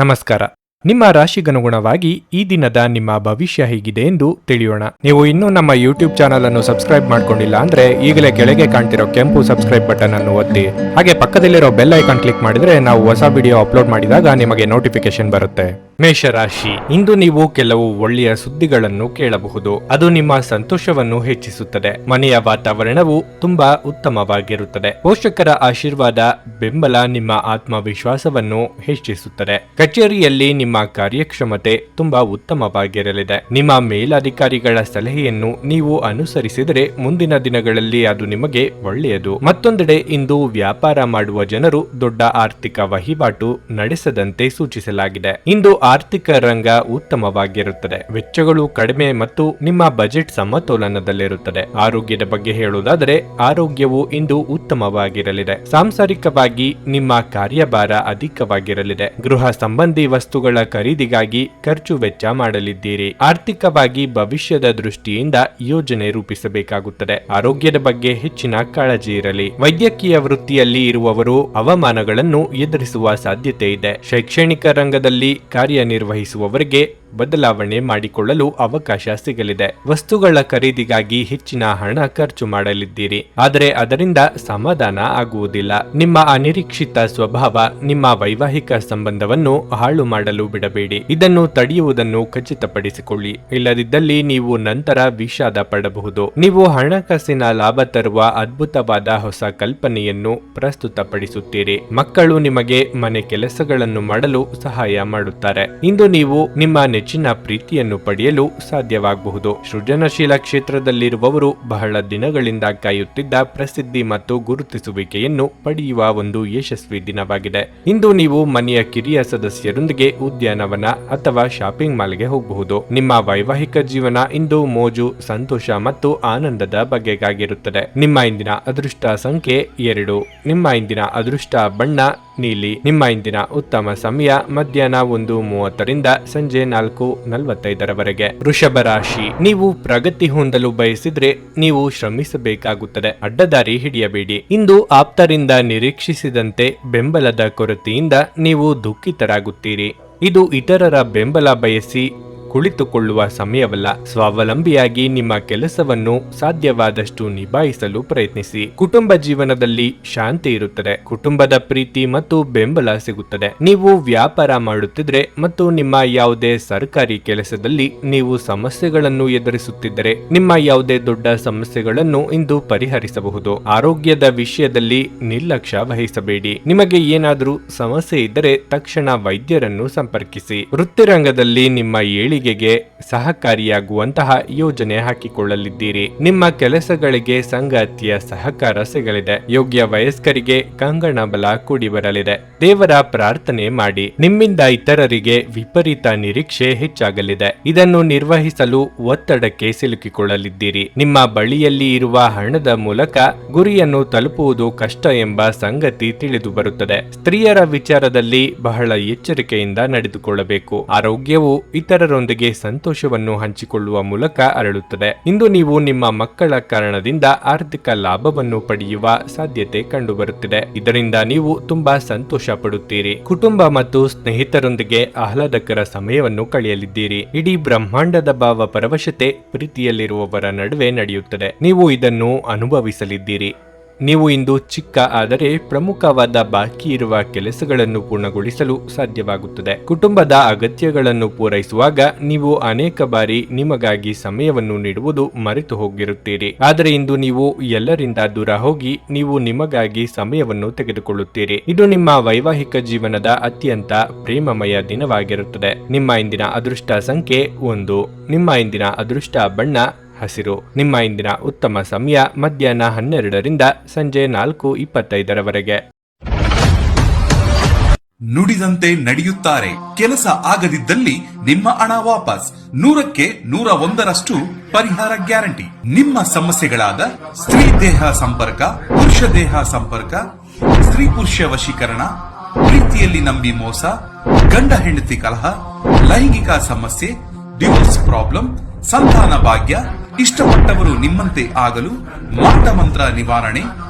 ನಮಸ್ಕಾರ. ನಿಮ್ಮ ರಾಶಿಗನುಗುಣವಾಗಿ ಈ ದಿನದ ನಿಮ್ಮ ಭವಿಷ್ಯ ಹೇಗಿದೆ ಎಂದು ತಿಳಿಯೋಣ. ನೀವು ಇನ್ನೂ ನಮ್ಮ ಯೂಟ್ಯೂಬ್ ಚಾನಲ್ ಅನ್ನು ಸಬ್ಸ್ಕ್ರೈಬ್ ಮಾಡ್ಕೊಂಡಿಲ್ಲ ಅಂದ್ರೆ ಈಗಲೇ ಕೆಳಗೆ ಕಾಣ್ತಿರೋ ಕೆಂಪು ಸಬ್ಸ್ಕ್ರೈಬ್ ಬಟನ್ ಅನ್ನು ಒತ್ತಿ, ಹಾಗೆ ಪಕ್ಕದಲ್ಲಿರೋ ಬೆಲ್ ಐಕಾನ್ ಕ್ಲಿಕ್ ಮಾಡಿದ್ರೆ ನಾವು ಹೊಸ ವಿಡಿಯೋ ಅಪ್ಲೋಡ್ ಮಾಡಿದಾಗ ನಿಮಗೆ ನೋಟಿಫಿಕೇಶನ್ ಬರುತ್ತೆ. ಮೇಷರಾಶಿ, ಇಂದು ನೀವು ಕೆಲವು ಒಳ್ಳೆಯ ಸುದ್ದಿಗಳನ್ನು ಕೇಳಬಹುದು. ಅದು ನಿಮ್ಮ ಸಂತೋಷವನ್ನು ಹೆಚ್ಚಿಸುತ್ತದೆ. ಮನೆಯ ವಾತಾವರಣವು ತುಂಬಾ ಉತ್ತಮವಾಗಿರುತ್ತದೆ. ಪೋಷಕರ ಆಶೀರ್ವಾದ, ಬೆಂಬಲ ನಿಮ್ಮ ಆತ್ಮವಿಶ್ವಾಸವನ್ನು ಹೆಚ್ಚಿಸುತ್ತದೆ. ಕಚೇರಿಯಲ್ಲಿ ನಿಮ್ಮ ಕಾರ್ಯಕ್ಷಮತೆ ತುಂಬಾ ಉತ್ತಮವಾಗಿರಲಿದೆ. ನಿಮ್ಮ ಮೇಲಧಿಕಾರಿಗಳ ಸಲಹೆಯನ್ನು ನೀವು ಅನುಸರಿಸಿದರೆ ಮುಂದಿನ ದಿನಗಳಲ್ಲಿ ಅದು ನಿಮಗೆ ಒಳ್ಳೆಯದು. ಮತ್ತೊಂದೆಡೆ ಇಂದು ವ್ಯಾಪಾರ ಮಾಡುವ ಜನರು ದೊಡ್ಡ ಆರ್ಥಿಕ ವಹಿವಾಟು ನಡೆಸದಂತೆ ಸೂಚಿಸಲಾಗಿದೆ. ಇಂದು ಆರ್ಥಿಕ ರಂಗ ಉತ್ತಮವಾಗಿರುತ್ತದೆ. ವೆಚ್ಚಗಳು ಕಡಿಮೆ ಮತ್ತು ನಿಮ್ಮ ಬಜೆಟ್ ಸಮತೋಲನದಲ್ಲಿರುತ್ತದೆ. ಆರೋಗ್ಯದ ಬಗ್ಗೆ ಹೇಳುವುದಾದರೆ ಆರೋಗ್ಯವು ಇಂದು ಉತ್ತಮವಾಗಿರಲಿದೆ. ಸಾಂಸಾರಿಕವಾಗಿ ನಿಮ್ಮ ಕಾರ್ಯಭಾರ ಅಧಿಕವಾಗಿರಲಿದೆ. ಗೃಹ ಸಂಬಂಧಿ ವಸ್ತುಗಳ ಖರೀದಿಗಾಗಿ ಖರ್ಚು ವೆಚ್ಚ ಮಾಡಲಿದ್ದೀರಿ. ಆರ್ಥಿಕವಾಗಿ ಭವಿಷ್ಯದ ದೃಷ್ಟಿಯಿಂದ ಯೋಜನೆ ರೂಪಿಸಬೇಕಾಗುತ್ತದೆ. ಆರೋಗ್ಯದ ಬಗ್ಗೆ ಹೆಚ್ಚಿನ ಕಾಳಜಿ ಇರಲಿ. ವೈದ್ಯಕೀಯ ವೃತ್ತಿಯಲ್ಲಿ ಇರುವವರು ಅವಮಾನಗಳನ್ನು ಎದುರಿಸುವ ಸಾಧ್ಯತೆ ಇದೆ. ಶೈಕ್ಷಣಿಕ ರಂಗದಲ್ಲಿ ಕಾರ್ಯನಿರ್ವಹಿಸುವವರಿಗೆ ಬದಲಾವಣೆ ಮಾಡಿಕೊಳ್ಳಲು ಅವಕಾಶ ಸಿಗಲಿದೆ. ವಸ್ತುಗಳ ಖರೀದಿಗಾಗಿ ಹೆಚ್ಚಿನ ಹಣ ಖರ್ಚು ಮಾಡಲಿದ್ದೀರಿ, ಆದರೆ ಅದರಿಂದ ಸಮಾಧಾನ ಆಗುವುದಿಲ್ಲ. ನಿಮ್ಮ ಅನಿರೀಕ್ಷಿತ ಸ್ವಭಾವ ನಿಮ್ಮ ವೈವಾಹಿಕ ಸಂಬಂಧವನ್ನು ಹಾಳು ಮಾಡಲು ಬಿಡಬೇಡಿ. ಇದನ್ನು ತಡೆಯುವುದನ್ನು ಖಚಿತಪಡಿಸಿಕೊಳ್ಳಿ. ಇಲ್ಲದಿದ್ದಲ್ಲಿ ನೀವು ನಂತರ ವಿಷಾದ ಪಡಬಹುದು. ನೀವು ಹಣಕಾಸಿನ ಲಾಭ ತರುವ ಅದ್ಭುತವಾದ ಹೊಸ ಕಲ್ಪನೆಯನ್ನು ಪ್ರಸ್ತುತಪಡಿಸುತ್ತೀರಿ. ಮಕ್ಕಳು ನಿಮಗೆ ಮನೆ ಕೆಲಸಗಳನ್ನು ಮಾಡಲು ಸಹಾಯ ಮಾಡುತ್ತಾರೆ. ಇಂದು ನೀವು ನಿಮ್ಮ ನೆಚ್ಚಿನ ಪ್ರೀತಿಯನ್ನು ಪಡೆಯಲು ಸಾಧ್ಯವಾಗಬಹುದು. ಸೃಜನಶೀಲ ಕ್ಷೇತ್ರದಲ್ಲಿರುವವರು ಬಹಳ ದಿನಗಳಿಂದ ಕಾಯುತ್ತಿದ್ದ ಪ್ರಸಿದ್ಧಿ ಮತ್ತು ಗುರುತಿಸುವಿಕೆಯನ್ನು ಪಡೆಯುವ ಒಂದು ಯಶಸ್ವಿ ದಿನವಾಗಿದೆ. ಇಂದು ನೀವು ಮನೆಯ ಕಿರಿಯ ಸದಸ್ಯರೊಂದಿಗೆ ಉದ್ಯಾನವನ ಅಥವಾ ಶಾಪಿಂಗ್ ಮಾಲ್ಗೆ ಹೋಗಬಹುದು. ನಿಮ್ಮ ವೈವಾಹಿಕ ಜೀವನ ಇಂದು ಮೋಜು, ಸಂತೋಷ ಮತ್ತು ಆನಂದದ ಬಗೆಗಾಗಿರುತ್ತದೆ. ನಿಮ್ಮ ಇಂದಿನ ಅದೃಷ್ಟ ಸಂಖ್ಯೆ 2. ನಿಮ್ಮ ಇಂದಿನ ಅದೃಷ್ಟ ಬಣ್ಣ ನೀಲಿ. ನಿಮ್ಮ ಇಂದಿನ ಉತ್ತಮ ಸಮಯ ಮಧ್ಯಾಹ್ನ 1:30ರಿಂದ ಸಂಜೆ 4:45ರವರೆಗೆ. ವೃಷಭ ರಾಶಿ, ನೀವು ಪ್ರಗತಿ ಹೊಂದಲು ಬಯಸಿದ್ರೆ ನೀವು ಶ್ರಮಿಸಬೇಕಾಗುತ್ತದೆ. ಅಡ್ಡದಾರಿ ಹಿಡಿಯಬೇಡಿ. ಇಂದು ಆಪ್ತರಿಂದ ನಿರೀಕ್ಷಿಸಿದಂತೆ ಬೆಂಬಲದ ಕೊರತೆಯಿಂದ ನೀವು ದುಃಖಿತರಾಗುತ್ತೀರಿ. ಇದು ಇತರರ ಬೆಂಬಲ ಬಯಸಿ ಕುಳಿತುಕೊಳ್ಳುವ ಸಮಯವಲ್ಲ. ಸ್ವಾವಲಂಬಿಯಾಗಿ ನಿಮ್ಮ ಕೆಲಸವನ್ನು ಸಾಧ್ಯವಾದಷ್ಟು ನಿಭಾಯಿಸಲು ಪ್ರಯತ್ನಿಸಿ. ಕುಟುಂಬ ಜೀವನದಲ್ಲಿ ಶಾಂತಿ ಇರುತ್ತದೆ. ಕುಟುಂಬದ ಪ್ರೀತಿ ಮತ್ತು ಬೆಂಬಲ ಸಿಗುತ್ತದೆ. ನೀವು ವ್ಯಾಪಾರ ಮಾಡುತ್ತಿದ್ರೆ ಮತ್ತು ನಿಮ್ಮ ಯಾವುದೇ ಸರ್ಕಾರಿ ಕೆಲಸದಲ್ಲಿ ನೀವು ಸಮಸ್ಯೆಗಳನ್ನು ಎದುರಿಸುತ್ತಿದ್ದರೆ ನಿಮ್ಮ ಯಾವುದೇ ದೊಡ್ಡ ಸಮಸ್ಯೆಗಳನ್ನು ಇಂದು ಪರಿಹರಿಸಬಹುದು. ಆರೋಗ್ಯದ ವಿಷಯದಲ್ಲಿ ನಿರ್ಲಕ್ಷ್ಯ ವಹಿಸಬೇಡಿ. ನಿಮಗೆ ಏನಾದರೂ ಸಮಸ್ಯೆ ಇದ್ದರೆ ತಕ್ಷಣ ವೈದ್ಯರನ್ನು ಸಂಪರ್ಕಿಸಿ. ವೃತ್ತಿರಂಗದಲ್ಲಿ ನಿಮ್ಮ ಏಳಿಗೆಗೆ ಸಹಕಾರಿಯಾಗುವಂತಹ ಯೋಜನೆ ಹಾಕಿಕೊಳ್ಳಲಿದ್ದೀರಿ. ನಿಮ್ಮ ಕೆಲಸಗಳಿಗೆ ಸಂಗಾತಿಯ ಸಹಕಾರ ಸಿಗಲಿದೆ. ಯೋಗ್ಯ ವಯಸ್ಕರಿಗೆ ಕಂಗಣ ಬಲ ಕೂಡಿ ಬರಲಿದೆ. ದೇವರ ಪ್ರಾರ್ಥನೆ ಮಾಡಿ. ನಿಮ್ಮಿಂದ ಇತರರಿಗೆ ವಿಪರೀತ ನಿರೀಕ್ಷೆ ಹೆಚ್ಚಾಗಲಿದೆ. ಇದನ್ನು ನಿರ್ವಹಿಸಲು ಒತ್ತಡಕ್ಕೆ ಸಿಲುಕಿಕೊಳ್ಳಲಿದ್ದೀರಿ. ನಿಮ್ಮ ಬಳಿಯಲ್ಲಿ ಇರುವ ಹಣದ ಮೂಲಕ ಗುರಿಯನ್ನು ತಲುಪುವುದು ಕಷ್ಟ ಎಂಬ ಸಂಗತಿ ತಿಳಿದು ಬರುತ್ತದೆ. ಸ್ತ್ರೀಯರ ವಿಚಾರದಲ್ಲಿ ಬಹಳ ಎಚ್ಚರಿಕೆಯಿಂದ ನಡೆದುಕೊಳ್ಳಬೇಕು. ಆರೋಗ್ಯವು ಇತರರೊಂದಿಗೆ ಸಂತೋಷವನ್ನು ಹಂಚಿಕೊಳ್ಳುವ ಮೂಲಕ ಅರಳುತ್ತದೆ. ಇಂದು ನೀವು ನಿಮ್ಮ ಮಕ್ಕಳ ಕಾರಣದಿಂದ ಆರ್ಥಿಕ ಲಾಭವನ್ನು ಪಡೆಯುವ ಸಾಧ್ಯತೆ ಕಂಡುಬರುತ್ತಿದೆ. ಇದರಿಂದ ನೀವು ತುಂಬಾ ಸಂತೋಷ ಪಡುತ್ತೀರಿ. ಕುಟುಂಬ ಮತ್ತು ಸ್ನೇಹಿತರೊಂದಿಗೆ ಆಹ್ಲಾದಕರ ಸಮಯವನ್ನು ಕಳೆಯಲಿದ್ದೀರಿ. ಇಡೀ ಬ್ರಹ್ಮಾಂಡದ ಭಾವ ಪರವಶತೆ ಪ್ರೀತಿಯಲ್ಲಿರುವವರ ನಡುವೆ ನಡೆಯುತ್ತದೆ. ನೀವು ಇದನ್ನು ಅನುಭವಿಸಲಿದ್ದೀರಿ. ನೀವು ಇಂದು ಚಿಕ್ಕ ಆದರೆ ಪ್ರಮುಖವಾದ ಬಾಕಿ ಇರುವ ಕೆಲಸಗಳನ್ನು ಪೂರ್ಣಗೊಳಿಸಲು ಸಾಧ್ಯವಾಗುತ್ತದೆ. ಕುಟುಂಬದ ಅಗತ್ಯಗಳನ್ನು ಪೂರೈಸುವಾಗ ನೀವು ಅನೇಕ ಬಾರಿ ನಿಮಗಾಗಿ ಸಮಯವನ್ನು ನೀಡುವುದು ಮರೆತು ಹೋಗಿರುತ್ತೀರಿ. ಆದರೆ ಇಂದು ನೀವು ಎಲ್ಲರಿಂದ ದೂರ ಹೋಗಿ ನೀವು ನಿಮಗಾಗಿ ಸಮಯವನ್ನು ತೆಗೆದುಕೊಳ್ಳುತ್ತೀರಿ. ಇದು ನಿಮ್ಮ ವೈವಾಹಿಕ ಜೀವನದ ಅತ್ಯಂತ ಪ್ರೇಮಮಯ ದಿನವಾಗಿರುತ್ತದೆ. ನಿಮ್ಮ ಇಂದಿನ ಅದೃಷ್ಟ ಸಂಖ್ಯೆ 1. ನಿಮ್ಮ ಇಂದಿನ ಅದೃಷ್ಟ ಬಣ್ಣ ಹಸಿರು. ನಿಮ್ಮ ಇಂದಿನ ಉತ್ತಮ ಸಮಯ ಮಧ್ಯಾಹ್ನ 12ರಿಂದ ಸಂಜೆ 4:25ರವರೆಗೆ. ನುಡಿದಂತೆ ನಡೆಯುತ್ತಾರೆ. ಕೆಲಸ ಆಗದಿದ್ದಲ್ಲಿ ನಿಮ್ಮ ಹಣ ವಾಪಸ್. 100ಕ್ಕೆ 101ರಷ್ಟು ಪರಿಹಾರ ಗ್ಯಾರಂಟಿ. ನಿಮ್ಮ ಸಮಸ್ಯೆಗಳಾದ ಸ್ತ್ರೀ ದೇಹ ಸಂಪರ್ಕ, ಪುರುಷ ದೇಹ ಸಂಪರ್ಕ, ಸ್ತ್ರೀ ಪುರುಷ ವಶೀಕರಣ, ಪ್ರೀತಿಯಲ್ಲಿ ನಂಬಿ ಮೋಸ, ಗಂಡ ಹೆಂಡತಿ ಕಲಹ, ಲೈಂಗಿಕ ಸಮಸ್ಯೆ, ಡಿವೋರ್ಸ್ ಪ್ರಾಬ್ಲಮ್, ಸಂತಾನ ಭಾಗ್ಯ, ಇಷ್ಟಪಟ್ಟವರು ನಿಮ್ಮಂತೆ ಆಗಲು ಮಾಟ ಮಂತ್ರ ನಿವಾರಣೆ,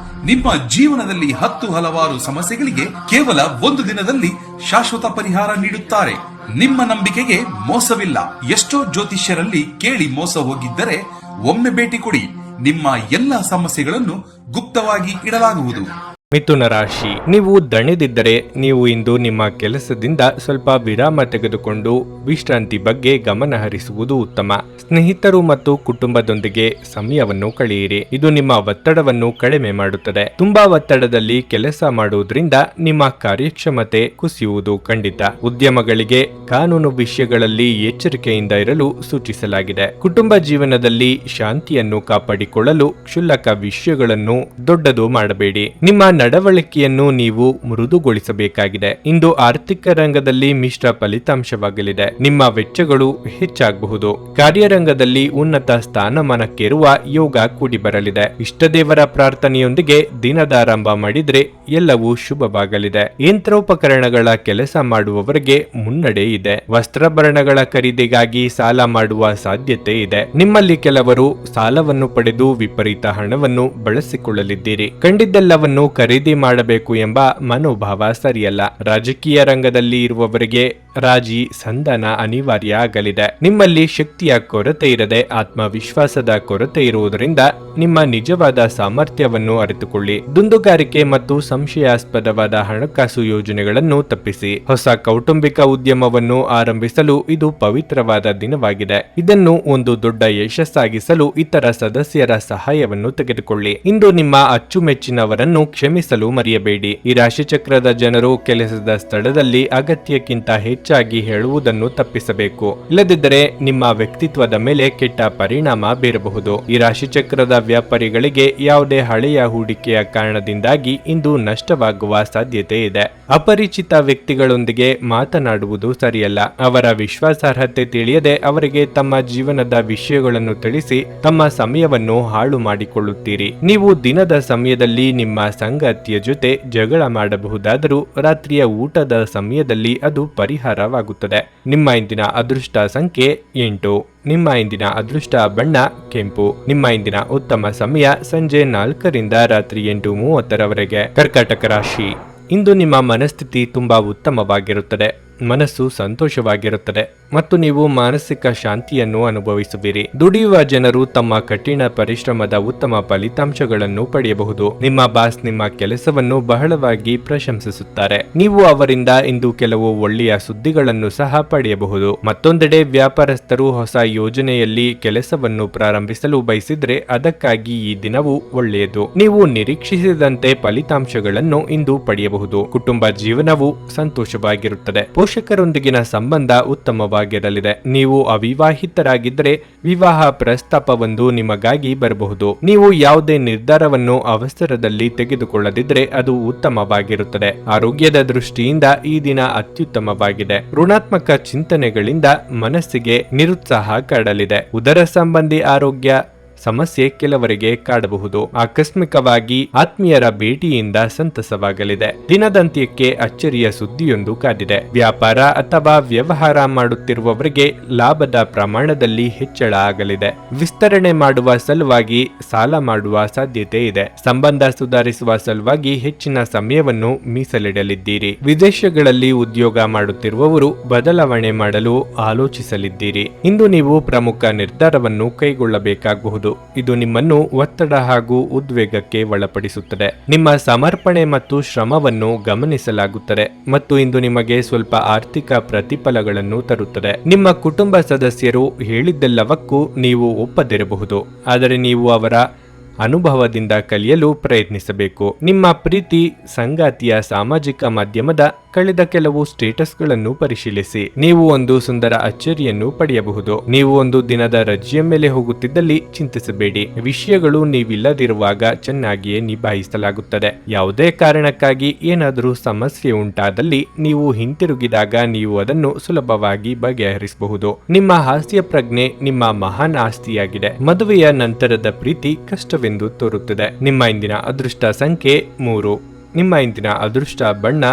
ನಿಮ್ಮ ಜೀವನದಲ್ಲಿ ಹಲವಾರು ಸಮಸ್ಯೆಗಳಿಗೆ ಕೇವಲ ಒಂದು ದಿನದಲ್ಲಿ ಶಾಶ್ವತ ಪರಿಹಾರ ನೀಡುತ್ತಾರೆ. ನಿಮ್ಮ ನಂಬಿಕೆಗೆ ಮೋಸವಿಲ್ಲ. ಎಷ್ಟೋ ಜ್ಯೋತಿಷ್ಯರಲ್ಲಿ ಕೇಳಿ ಮೋಸ ಹೋಗಿದ್ದರೆ ಒಮ್ಮೆ ಭೇಟಿ ಕೊಡಿ. ನಿಮ್ಮ ಎಲ್ಲ ಸಮಸ್ಯೆಗಳನ್ನು ಗುಪ್ತವಾಗಿ ಇಡಲಾಗುವುದು. ಮಿಥುನ ರಾಶಿ, ನೀವು ದಣಿದಿದ್ದರೆ ನೀವು ಇಂದು ನಿಮ್ಮ ಕೆಲಸದಿಂದ ಸ್ವಲ್ಪ ವಿರಾಮ ತೆಗೆದುಕೊಂಡು ವಿಶ್ರಾಂತಿ ಬಗ್ಗೆ ಗಮನ ಹರಿಸುವುದು ಉತ್ತಮ. ಸ್ನೇಹಿತರು ಮತ್ತು ಕುಟುಂಬದೊಂದಿಗೆ ಸಮಯವನ್ನು ಕಳೆಯಿರಿ. ಇದು ನಿಮ್ಮ ಒತ್ತಡವನ್ನು ಕಡಿಮೆ ಮಾಡುತ್ತದೆ. ತುಂಬಾ ಒತ್ತಡದಲ್ಲಿ ಕೆಲಸ ಮಾಡುವುದರಿಂದ ನಿಮ್ಮ ಕಾರ್ಯಕ್ಷಮತೆ ಕುಸಿಯುವುದು ಖಂಡಿತ. ಉದ್ಯಮಗಳಿಗೆ ಕಾನೂನು ವಿಷಯಗಳಲ್ಲಿ ಎಚ್ಚರಿಕೆಯಿಂದ ಇರಲು ಸೂಚಿಸಲಾಗಿದೆ. ಕುಟುಂಬ ಜೀವನದಲ್ಲಿ ಶಾಂತಿಯನ್ನು ಕಾಪಾಡಿಕೊಳ್ಳಲು ಕ್ಷುಲ್ಲಕ ವಿಷಯಗಳನ್ನು ದೊಡ್ಡದು ಮಾಡಬೇಡಿ. ನಿಮ್ಮ ನಡವಳಿಕೆಯನ್ನು ನೀವು ಮೃದುಗೊಳಿಸಬೇಕಾಗಿದೆ. ಇಂದು ಆರ್ಥಿಕ ರಂಗದಲ್ಲಿ ಮಿಶ್ರ ಫಲಿತಾಂಶವಾಗಲಿದೆ. ನಿಮ್ಮ ವೆಚ್ಚಗಳು ಹೆಚ್ಚಾಗಬಹುದು. ಕಾರ್ಯರಂಗದಲ್ಲಿ ಉನ್ನತ ಸ್ಥಾನಮಾನಕ್ಕೇರುವ ಯೋಗ ಕೂಡಿ ಬರಲಿದೆ. ಇಷ್ಟದೇವರ ಪ್ರಾರ್ಥನೆಯೊಂದಿಗೆ ದಿನದ ಆರಂಭ ಮಾಡಿದ್ರೆ ಎಲ್ಲವೂ ಶುಭವಾಗಲಿದೆ. ಯಂತ್ರೋಪಕರಣಗಳ ಕೆಲಸ ಮಾಡುವವರಿಗೆ ಮುನ್ನಡೆ ಇದೆ. ವಸ್ತ್ರಾಭರಣಗಳ ಖರೀದಿಗಾಗಿ ಸಾಲ ಮಾಡುವ ಸಾಧ್ಯತೆ ಇದೆ. ನಿಮ್ಮಲ್ಲಿ ಕೆಲವರು ಸಾಲವನ್ನು ಪಡೆದು ವಿಪರೀತ ಹಣವನ್ನು ಬಳಸಿಕೊಳ್ಳಲಿದ್ದೀರಿ. ಕಂಡಿದ್ದೆಲ್ಲವನ್ನು ಖರೀದಿ ಮಾಡಬೇಕು ಎಂಬ ಮನೋಭಾವ ಸರಿಯಲ್ಲ. ರಾಜಕೀಯ ರಂಗದಲ್ಲಿ ಇರುವವರಿಗೆ ರಾಜಿ ಸಂಧಾನ ಅನಿವಾರ್ಯ ಆಗಲಿದೆ. ನಿಮ್ಮಲ್ಲಿ ಶಕ್ತಿಯ ಕೊರತೆ ಇರದೆ ಆತ್ಮವಿಶ್ವಾಸದ ಕೊರತೆ ಇರುವುದರಿಂದ ನಿಮ್ಮ ನಿಜವಾದ ಸಾಮರ್ಥ್ಯವನ್ನು ಅರಿತುಕೊಳ್ಳಿ. ದುಂದುಗಾರಿಕೆ ಮತ್ತು ಸಂಶಯಾಸ್ಪದವಾದ ಹಣಕಾಸು ಯೋಜನೆಗಳನ್ನು ತಪ್ಪಿಸಿ. ಹೊಸ ಕೌಟುಂಬಿಕ ಉದ್ಯಮವನ್ನು ಆರಂಭಿಸಲು ಇದು ಪವಿತ್ರವಾದ ದಿನವಾಗಿದೆ. ಇದನ್ನು ಒಂದು ದೊಡ್ಡ ಯಶಸ್ಸಾಗಿಸಲು ಇತರ ಸದಸ್ಯರ ಸಹಾಯವನ್ನು ತೆಗೆದುಕೊಳ್ಳಿ. ಇಂದು ನಿಮ್ಮ ಅಚ್ಚುಮೆಚ್ಚಿನವರನ್ನು ಕ್ಷಮಿಸಲು ಮರೆಯಬೇಡಿ. ಈ ರಾಶಿಚಕ್ರದ ಜನರು ಕೆಲಸದ ಸ್ಥಳದಲ್ಲಿ ಅಗತ್ಯಕ್ಕಿಂತ ಹೆಚ್ಚಾಗಿ ಹೇಳುವುದನ್ನು ತಪ್ಪಿಸಬೇಕು. ಇಲ್ಲದಿದ್ದರೆ ನಿಮ್ಮ ವ್ಯಕ್ತಿತ್ವದ ಮೇಲೆ ಕೆಟ್ಟ ಪರಿಣಾಮ ಬೀರಬಹುದು. ಈ ರಾಶಿಚಕ್ರದ ವ್ಯಾಪಾರಿಗಳಿಗೆ ಯಾವುದೇ ಹಳೆಯ ಹೂಡಿಕೆಯ ಕಾರಣದಿಂದಾಗಿ ಇಂದು ನಷ್ಟವಾಗುವ ಸಾಧ್ಯತೆ ಇದೆ. ಅಪರಿಚಿತ ವ್ಯಕ್ತಿಗಳೊಂದಿಗೆ ಮಾತನಾಡುವುದು ಸರಿಯಲ್ಲ. ಅವರ ವಿಶ್ವಾಸಾರ್ಹತೆ ತಿಳಿಯದೆ ಅವರಿಗೆ ತಮ್ಮ ಜೀವನದ ವಿಷಯಗಳನ್ನು ತಿಳಿಸಿ ತಮ್ಮ ಸಮಯವನ್ನು ಹಾಳು ಮಾಡಿಕೊಳ್ಳುತ್ತೀರಿ. ನೀವು ದಿನದ ಸಮಯದಲ್ಲಿ ನಿಮ್ಮ ಸಂಗಾತಿಯ ಜೊತೆ ಜಗಳ ಮಾಡಬಹುದಾದರೂ ರಾತ್ರಿಯ ಊಟದ ಸಮಯದಲ್ಲಿ ಅದು ಪರಿಹಾರವಾಗುತ್ತದೆ. ನಿಮ್ಮ ಇಂದಿನ ಅದೃಷ್ಟ ಸಂಖ್ಯೆ 8. ನಿಮ್ಮ ಇಂದಿನ ಅದೃಷ್ಟ ಬಣ್ಣ ಕೆಂಪು. ನಿಮ್ಮ ಇಂದಿನ ಉತ್ತಮ ಸಮಯ ಸಂಜೆ 4ರಿಂದ ರಾತ್ರಿ 8:30ರವರೆಗೆ. ಕರ್ಕಾಟಕ ರಾಶಿ, ಇಂದು ನಿಮ್ಮ ಮನಸ್ಥಿತಿ ತುಂಬಾ ಉತ್ತಮವಾಗಿರುತ್ತದೆ. ಮನಸ್ಸು ಸಂತೋಷವಾಗಿರುತ್ತದೆ ಮತ್ತು ನೀವು ಮಾನಸಿಕ ಶಾಂತಿಯನ್ನು ಅನುಭವಿಸುವಿರಿ. ದುಡಿಯುವ ಜನರು ತಮ್ಮ ಕಠಿಣ ಪರಿಶ್ರಮದ ಉತ್ತಮ ಫಲಿತಾಂಶಗಳನ್ನು ಪಡೆಯಬಹುದು. ನಿಮ್ಮ ಬಾಸ್ ನಿಮ್ಮ ಕೆಲಸವನ್ನು ಬಹಳವಾಗಿ ಪ್ರಶಂಸಿಸುತ್ತಾರೆ. ನೀವು ಅವರಿಂದ ಇಂದು ಕೆಲವು ಒಳ್ಳೆಯ ಸುದ್ದಿಗಳನ್ನು ಸಹ ಪಡೆಯಬಹುದು. ಮತ್ತೊಂದೆಡೆ ವ್ಯಾಪಾರಸ್ಥರು ಹೊಸ ಯೋಜನೆಯಲ್ಲಿ ಕೆಲಸವನ್ನು ಪ್ರಾರಂಭಿಸಲು ಬಯಸಿದ್ರೆ ಅದಕ್ಕಾಗಿ ಈ ದಿನವು ಒಳ್ಳೆಯದು. ನೀವು ನಿರೀಕ್ಷಿಸಿದಂತೆ ಫಲಿತಾಂಶಗಳನ್ನು ಇಂದು ಪಡೆಯಬಹುದು. ಕುಟುಂಬ ಜೀವನವು ಸಂತೋಷವಾಗಿರುತ್ತದೆ. ಪೋಷಕರೊಂದಿಗಿನ ಸಂಬಂಧ ಉತ್ತಮವಾಗಿರಲಿದೆ. ನೀವು ಅವಿವಾಹಿತರಾಗಿದ್ದರೆ ವಿವಾಹ ಪ್ರಸ್ತಾಪವೊಂದು ನಿಮಗಾಗಿ ಬರಬಹುದು. ನೀವು ಯಾವುದೇ ನಿರ್ಧಾರವನ್ನು ಅವಸರದಲ್ಲಿ ತೆಗೆದುಕೊಳ್ಳದಿದ್ದರೆ ಅದು ಉತ್ತಮವಾಗಿರುತ್ತದೆ. ಆರೋಗ್ಯದ ದೃಷ್ಟಿಯಿಂದ ಈ ದಿನ ಅತ್ಯುತ್ತಮವಾಗಿದೆ. ಋಣಾತ್ಮಕ ಚಿಂತನೆಗಳಿಂದ ಮನಸ್ಸಿಗೆ ನಿರುತ್ಸಾಹ ಕಾಡಲಿದೆ. ಉದರ ಸಂಬಂಧಿ ಆರೋಗ್ಯ ಸಮಸ್ಯೆ ಕೆಲವರಿಗೆ ಕಾಡಬಹುದು. ಆಕಸ್ಮಿಕವಾಗಿ ಆತ್ಮೀಯರ ಭೇಟಿಯಿಂದ ಸಂತಸವಾಗಲಿದೆ. ದಿನದಂತ್ಯಕ್ಕೆ ಅಚ್ಚರಿಯ ಸುದ್ದಿಯೊಂದು ಕಾದಿದೆ. ವ್ಯಾಪಾರ ಅಥವಾ ವ್ಯವಹಾರ ಮಾಡುತ್ತಿರುವವರಿಗೆ ಲಾಭದ ಪ್ರಮಾಣದಲ್ಲಿ ಹೆಚ್ಚಳ ಆಗಲಿದೆ. ವಿಸ್ತರಣೆ ಮಾಡುವ ಸಲುವಾಗಿ ಸಾಲ ಮಾಡುವ ಸಾಧ್ಯತೆ ಇದೆ. ಸಂಬಂಧ ಸುಧಾರಿಸುವ ಸಲುವಾಗಿ ಹೆಚ್ಚಿನ ಸಮಯವನ್ನು ಮೀಸಲಿಡಲಿದ್ದೀರಿ. ವಿದೇಶಗಳಲ್ಲಿ ಉದ್ಯೋಗ ಮಾಡುತ್ತಿರುವವರು ಬದಲಾವಣೆ ಮಾಡಲು ಆಲೋಚಿಸಲಿದ್ದೀರಿ. ಇಂದು ನೀವು ಪ್ರಮುಖ ನಿರ್ಧಾರವನ್ನು ಕೈಗೊಳ್ಳಬೇಕಾಗಬಹುದು. ಇದು ನಿಮ್ಮನ್ನು ಒತ್ತಡ ಹಾಗೂ ಉದ್ವೇಗಕ್ಕೆ ಒಳಪಡಿಸುತ್ತದೆ. ನಿಮ್ಮ ಸಮರ್ಪಣೆ ಮತ್ತು ಶ್ರಮವನ್ನು ಗಮನಿಸಲಾಗುತ್ತದೆ ಮತ್ತು ಇಂದು ನಿಮಗೆ ಸ್ವಲ್ಪ ಆರ್ಥಿಕ ಪ್ರತಿಫಲಗಳನ್ನು ತರುತ್ತದೆ. ನಿಮ್ಮ ಕುಟುಂಬ ಸದಸ್ಯರು ಹೇಳಿದ್ದೆಲ್ಲವಕ್ಕೂ ನೀವು ಒಪ್ಪದಿರಬಹುದು, ಆದರೆ ನೀವು ಅವರ ಅನುಭವದಿಂದ ಕಲಿಯಲು ಪ್ರಯತ್ನಿಸಬೇಕು. ನಿಮ್ಮ ಪ್ರೀತಿ ಸಂಗಾತಿಯ ಸಾಮಾಜಿಕ ಮಾಧ್ಯಮದ ಕಳೆದ ಕೆಲವು ಸ್ಟೇಟಸ್ಗಳನ್ನು ಪರಿಶೀಲಿಸಿ. ನೀವು ಒಂದು ಸುಂದರ ಅಚ್ಚರಿಯನ್ನು ಪಡೆಯಬಹುದು. ನೀವು ಒಂದು ದಿನದ ರಜೆಯ ಮೇಲೆ ಹೋಗುತ್ತಿದ್ದಲ್ಲಿ ಚಿಂತಿಸಬೇಡಿ. ವಿಷಯಗಳು ನೀವಿಲ್ಲದಿರುವಾಗ ಚೆನ್ನಾಗಿಯೇ ನಿಭಾಯಿಸಲಾಗುತ್ತದೆ. ಯಾವುದೇ ಕಾರಣಕ್ಕಾಗಿ ಏನಾದರೂ ಸಮಸ್ಯೆ ಉಂಟಾದಲ್ಲಿ ನೀವು ಹಿಂತಿರುಗಿದಾಗ ನೀವು ಅದನ್ನು ಸುಲಭವಾಗಿ ಬಗೆಹರಿಸಬಹುದು. ನಿಮ್ಮ ಹಾಸ್ಯ ಪ್ರಜ್ಞೆ ನಿಮ್ಮ ಮಹಾನ್ ಆಸ್ತಿಯಾಗಿದೆ. ಮದುವೆಯ ನಂತರದ ಪ್ರೀತಿ ಕಷ್ಟವೆಂದು ತೋರುತ್ತದೆ. ನಿಮ್ಮ ಇಂದಿನ ಅದೃಷ್ಟ ಸಂಖ್ಯೆ 3. ನಿಮ್ಮ ಇಂದಿನ ಅದೃಷ್ಟ ಬಣ್ಣ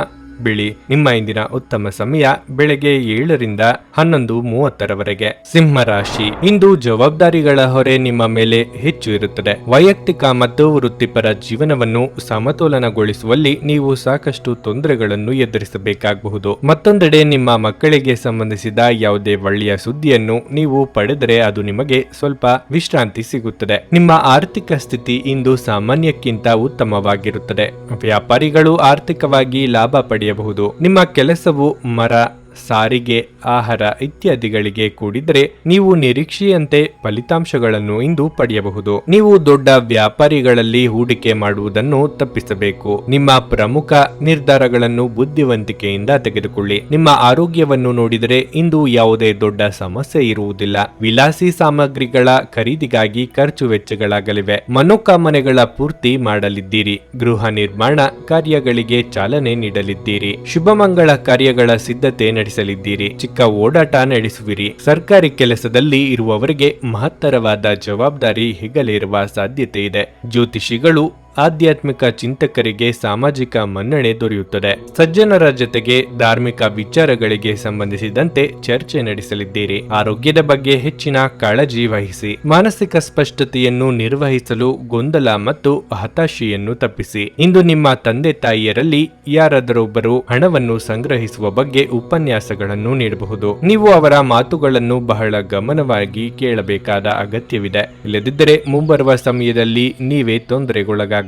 ಬಿಳಿ. ನಿಮ್ಮ ಇಂದಿನ ಉತ್ತಮ ಸಮಯ ಬೆಳಗ್ಗೆ 7ರಿಂದ 11:30ರವರೆಗೆ. ಸಿಂಹ ರಾಶಿ, ಇಂದು ಜವಾಬ್ದಾರಿಗಳ ಹೊರೆ ನಿಮ್ಮ ಮೇಲೆ ಹೆಚ್ಚು ಇರುತ್ತದೆ. ವೈಯಕ್ತಿಕ ಮತ್ತು ವೃತ್ತಿಪರ ಜೀವನವನ್ನು ಸಮತೋಲನಗೊಳಿಸುವಲ್ಲಿ ನೀವು ಸಾಕಷ್ಟು ತೊಂದರೆಗಳನ್ನು ಎದುರಿಸಬೇಕಾಗಬಹುದು. ಮತ್ತೊಂದೆಡೆ ನಿಮ್ಮ ಮಕ್ಕಳಿಗೆ ಸಂಬಂಧಿಸಿದ ಯಾವುದೇ ಒಳ್ಳೆಯ ಸುದ್ದಿಯನ್ನು ನೀವು ಪಡೆದರೆ ಅದು ನಿಮಗೆ ಸ್ವಲ್ಪ ವಿಶ್ರಾಂತಿ ಸಿಗುತ್ತದೆ. ನಿಮ್ಮ ಆರ್ಥಿಕ ಸ್ಥಿತಿ ಇಂದು ಸಾಮಾನ್ಯಕ್ಕಿಂತ ಉತ್ತಮವಾಗಿರುತ್ತದೆ. ವ್ಯಾಪಾರಿಗಳು ಆರ್ಥಿಕವಾಗಿ ಲಾಭ ಪಡೆಯಬಹುದು. ನಿಮ್ಮ ಕೆಲಸವು ಮರ, ಸಾರಿಗೆ, ಆಹಾರ ಇತ್ಯಾದಿಗಳಿಗೆ ಕೂಡಿದರೆ ನೀವು ನಿರೀಕ್ಷೆಯಂತೆ ಫಲಿತಾಂಶಗಳನ್ನು ಇಂದು ಪಡೆಯಬಹುದು. ನೀವು ದೊಡ್ಡ ವ್ಯಾಪಾರಿಗಳಲ್ಲಿ ಹೂಡಿಕೆ ಮಾಡುವುದನ್ನು ತಪ್ಪಿಸಬೇಕು. ನಿಮ್ಮ ಪ್ರಮುಖ ನಿರ್ಧಾರಗಳನ್ನು ಬುದ್ಧಿವಂತಿಕೆಯಿಂದ ತೆಗೆದುಕೊಳ್ಳಿ. ನಿಮ್ಮ ಆರೋಗ್ಯವನ್ನು ನೋಡಿದರೆ ಇಂದು ಯಾವುದೇ ದೊಡ್ಡ ಸಮಸ್ಯೆ ಇರುವುದಿಲ್ಲ. ವಿಲಾಸಿ ಸಾಮಗ್ರಿಗಳ ಖರೀದಿಗಾಗಿ ಖರ್ಚು ವೆಚ್ಚಗಳಾಗಲಿವೆ. ಮನೋಕಾಮನೆಗಳ ಪೂರ್ತಿ ಮಾಡಲಿದ್ದೀರಿ. ಗೃಹ ನಿರ್ಮಾಣ ಕಾರ್ಯಗಳಿಗೆ ಚಾಲನೆ ನೀಡಲಿದ್ದೀರಿ. ಶುಭಮಂಗಳ ಕಾರ್ಯಗಳ ಸಿದ್ಧತೆ ನಡೆಸಲಿದ್ದೀರಿ. ಚಿಕ್ಕ ಓಡಾಟ ನಡೆಸುವಿರಿ. ಸರ್ಕಾರಿ ಕೆಲಸದಲ್ಲಿ ಇರುವವರಿಗೆ ಮಹತ್ತರವಾದ ಜವಾಬ್ದಾರಿ ಹೆಗಲೇರುವ ಸಾಧ್ಯತೆ ಇದೆ. ಜ್ಯೋತಿಷಿಗಳು ಆಧ್ಯಾತ್ಮಿಕ ಚಿಂತಕರಿಗೆ ಸಾಮಾಜಿಕ ಮನ್ನಣೆ ದೊರೆಯುತ್ತದೆ. ಸಜ್ಜನರ ಜೊತೆಗೆ ಧಾರ್ಮಿಕ ವಿಚಾರಗಳಿಗೆ ಸಂಬಂಧಿಸಿದಂತೆ ಚರ್ಚೆ ನಡೆಸಲಿದ್ದೀರಿ. ಆರೋಗ್ಯದ ಬಗ್ಗೆ ಹೆಚ್ಚಿನ ಕಾಳಜಿ ವಹಿಸಿ. ಮಾನಸಿಕ ಸ್ಪಷ್ಟತೆಯನ್ನು ನಿರ್ವಹಿಸಲು ಗೊಂದಲ ಮತ್ತು ಹತಾಶೆಯನ್ನು ತಪ್ಪಿಸಿ. ಇಂದು ನಿಮ್ಮ ತಂದೆ ತಾಯಿಯರಲ್ಲಿ ಯಾರಾದರೊಬ್ಬರು ಹಣವನ್ನು ಸಂಗ್ರಹಿಸುವ ಬಗ್ಗೆ ಉಪನ್ಯಾಸಗಳನ್ನು ನೀಡಬಹುದು. ನೀವು ಅವರ ಮಾತುಗಳನ್ನು ಬಹಳ ಗಮನವಾಗಿ ಕೇಳಬೇಕಾದ ಅಗತ್ಯವಿದೆ. ಇಲ್ಲದಿದ್ದರೆ ಮುಂಬರುವ ಸಮಯದಲ್ಲಿ ನೀವೇ ತೊಂದರೆಗೊಳಗಾಗಬಹುದು.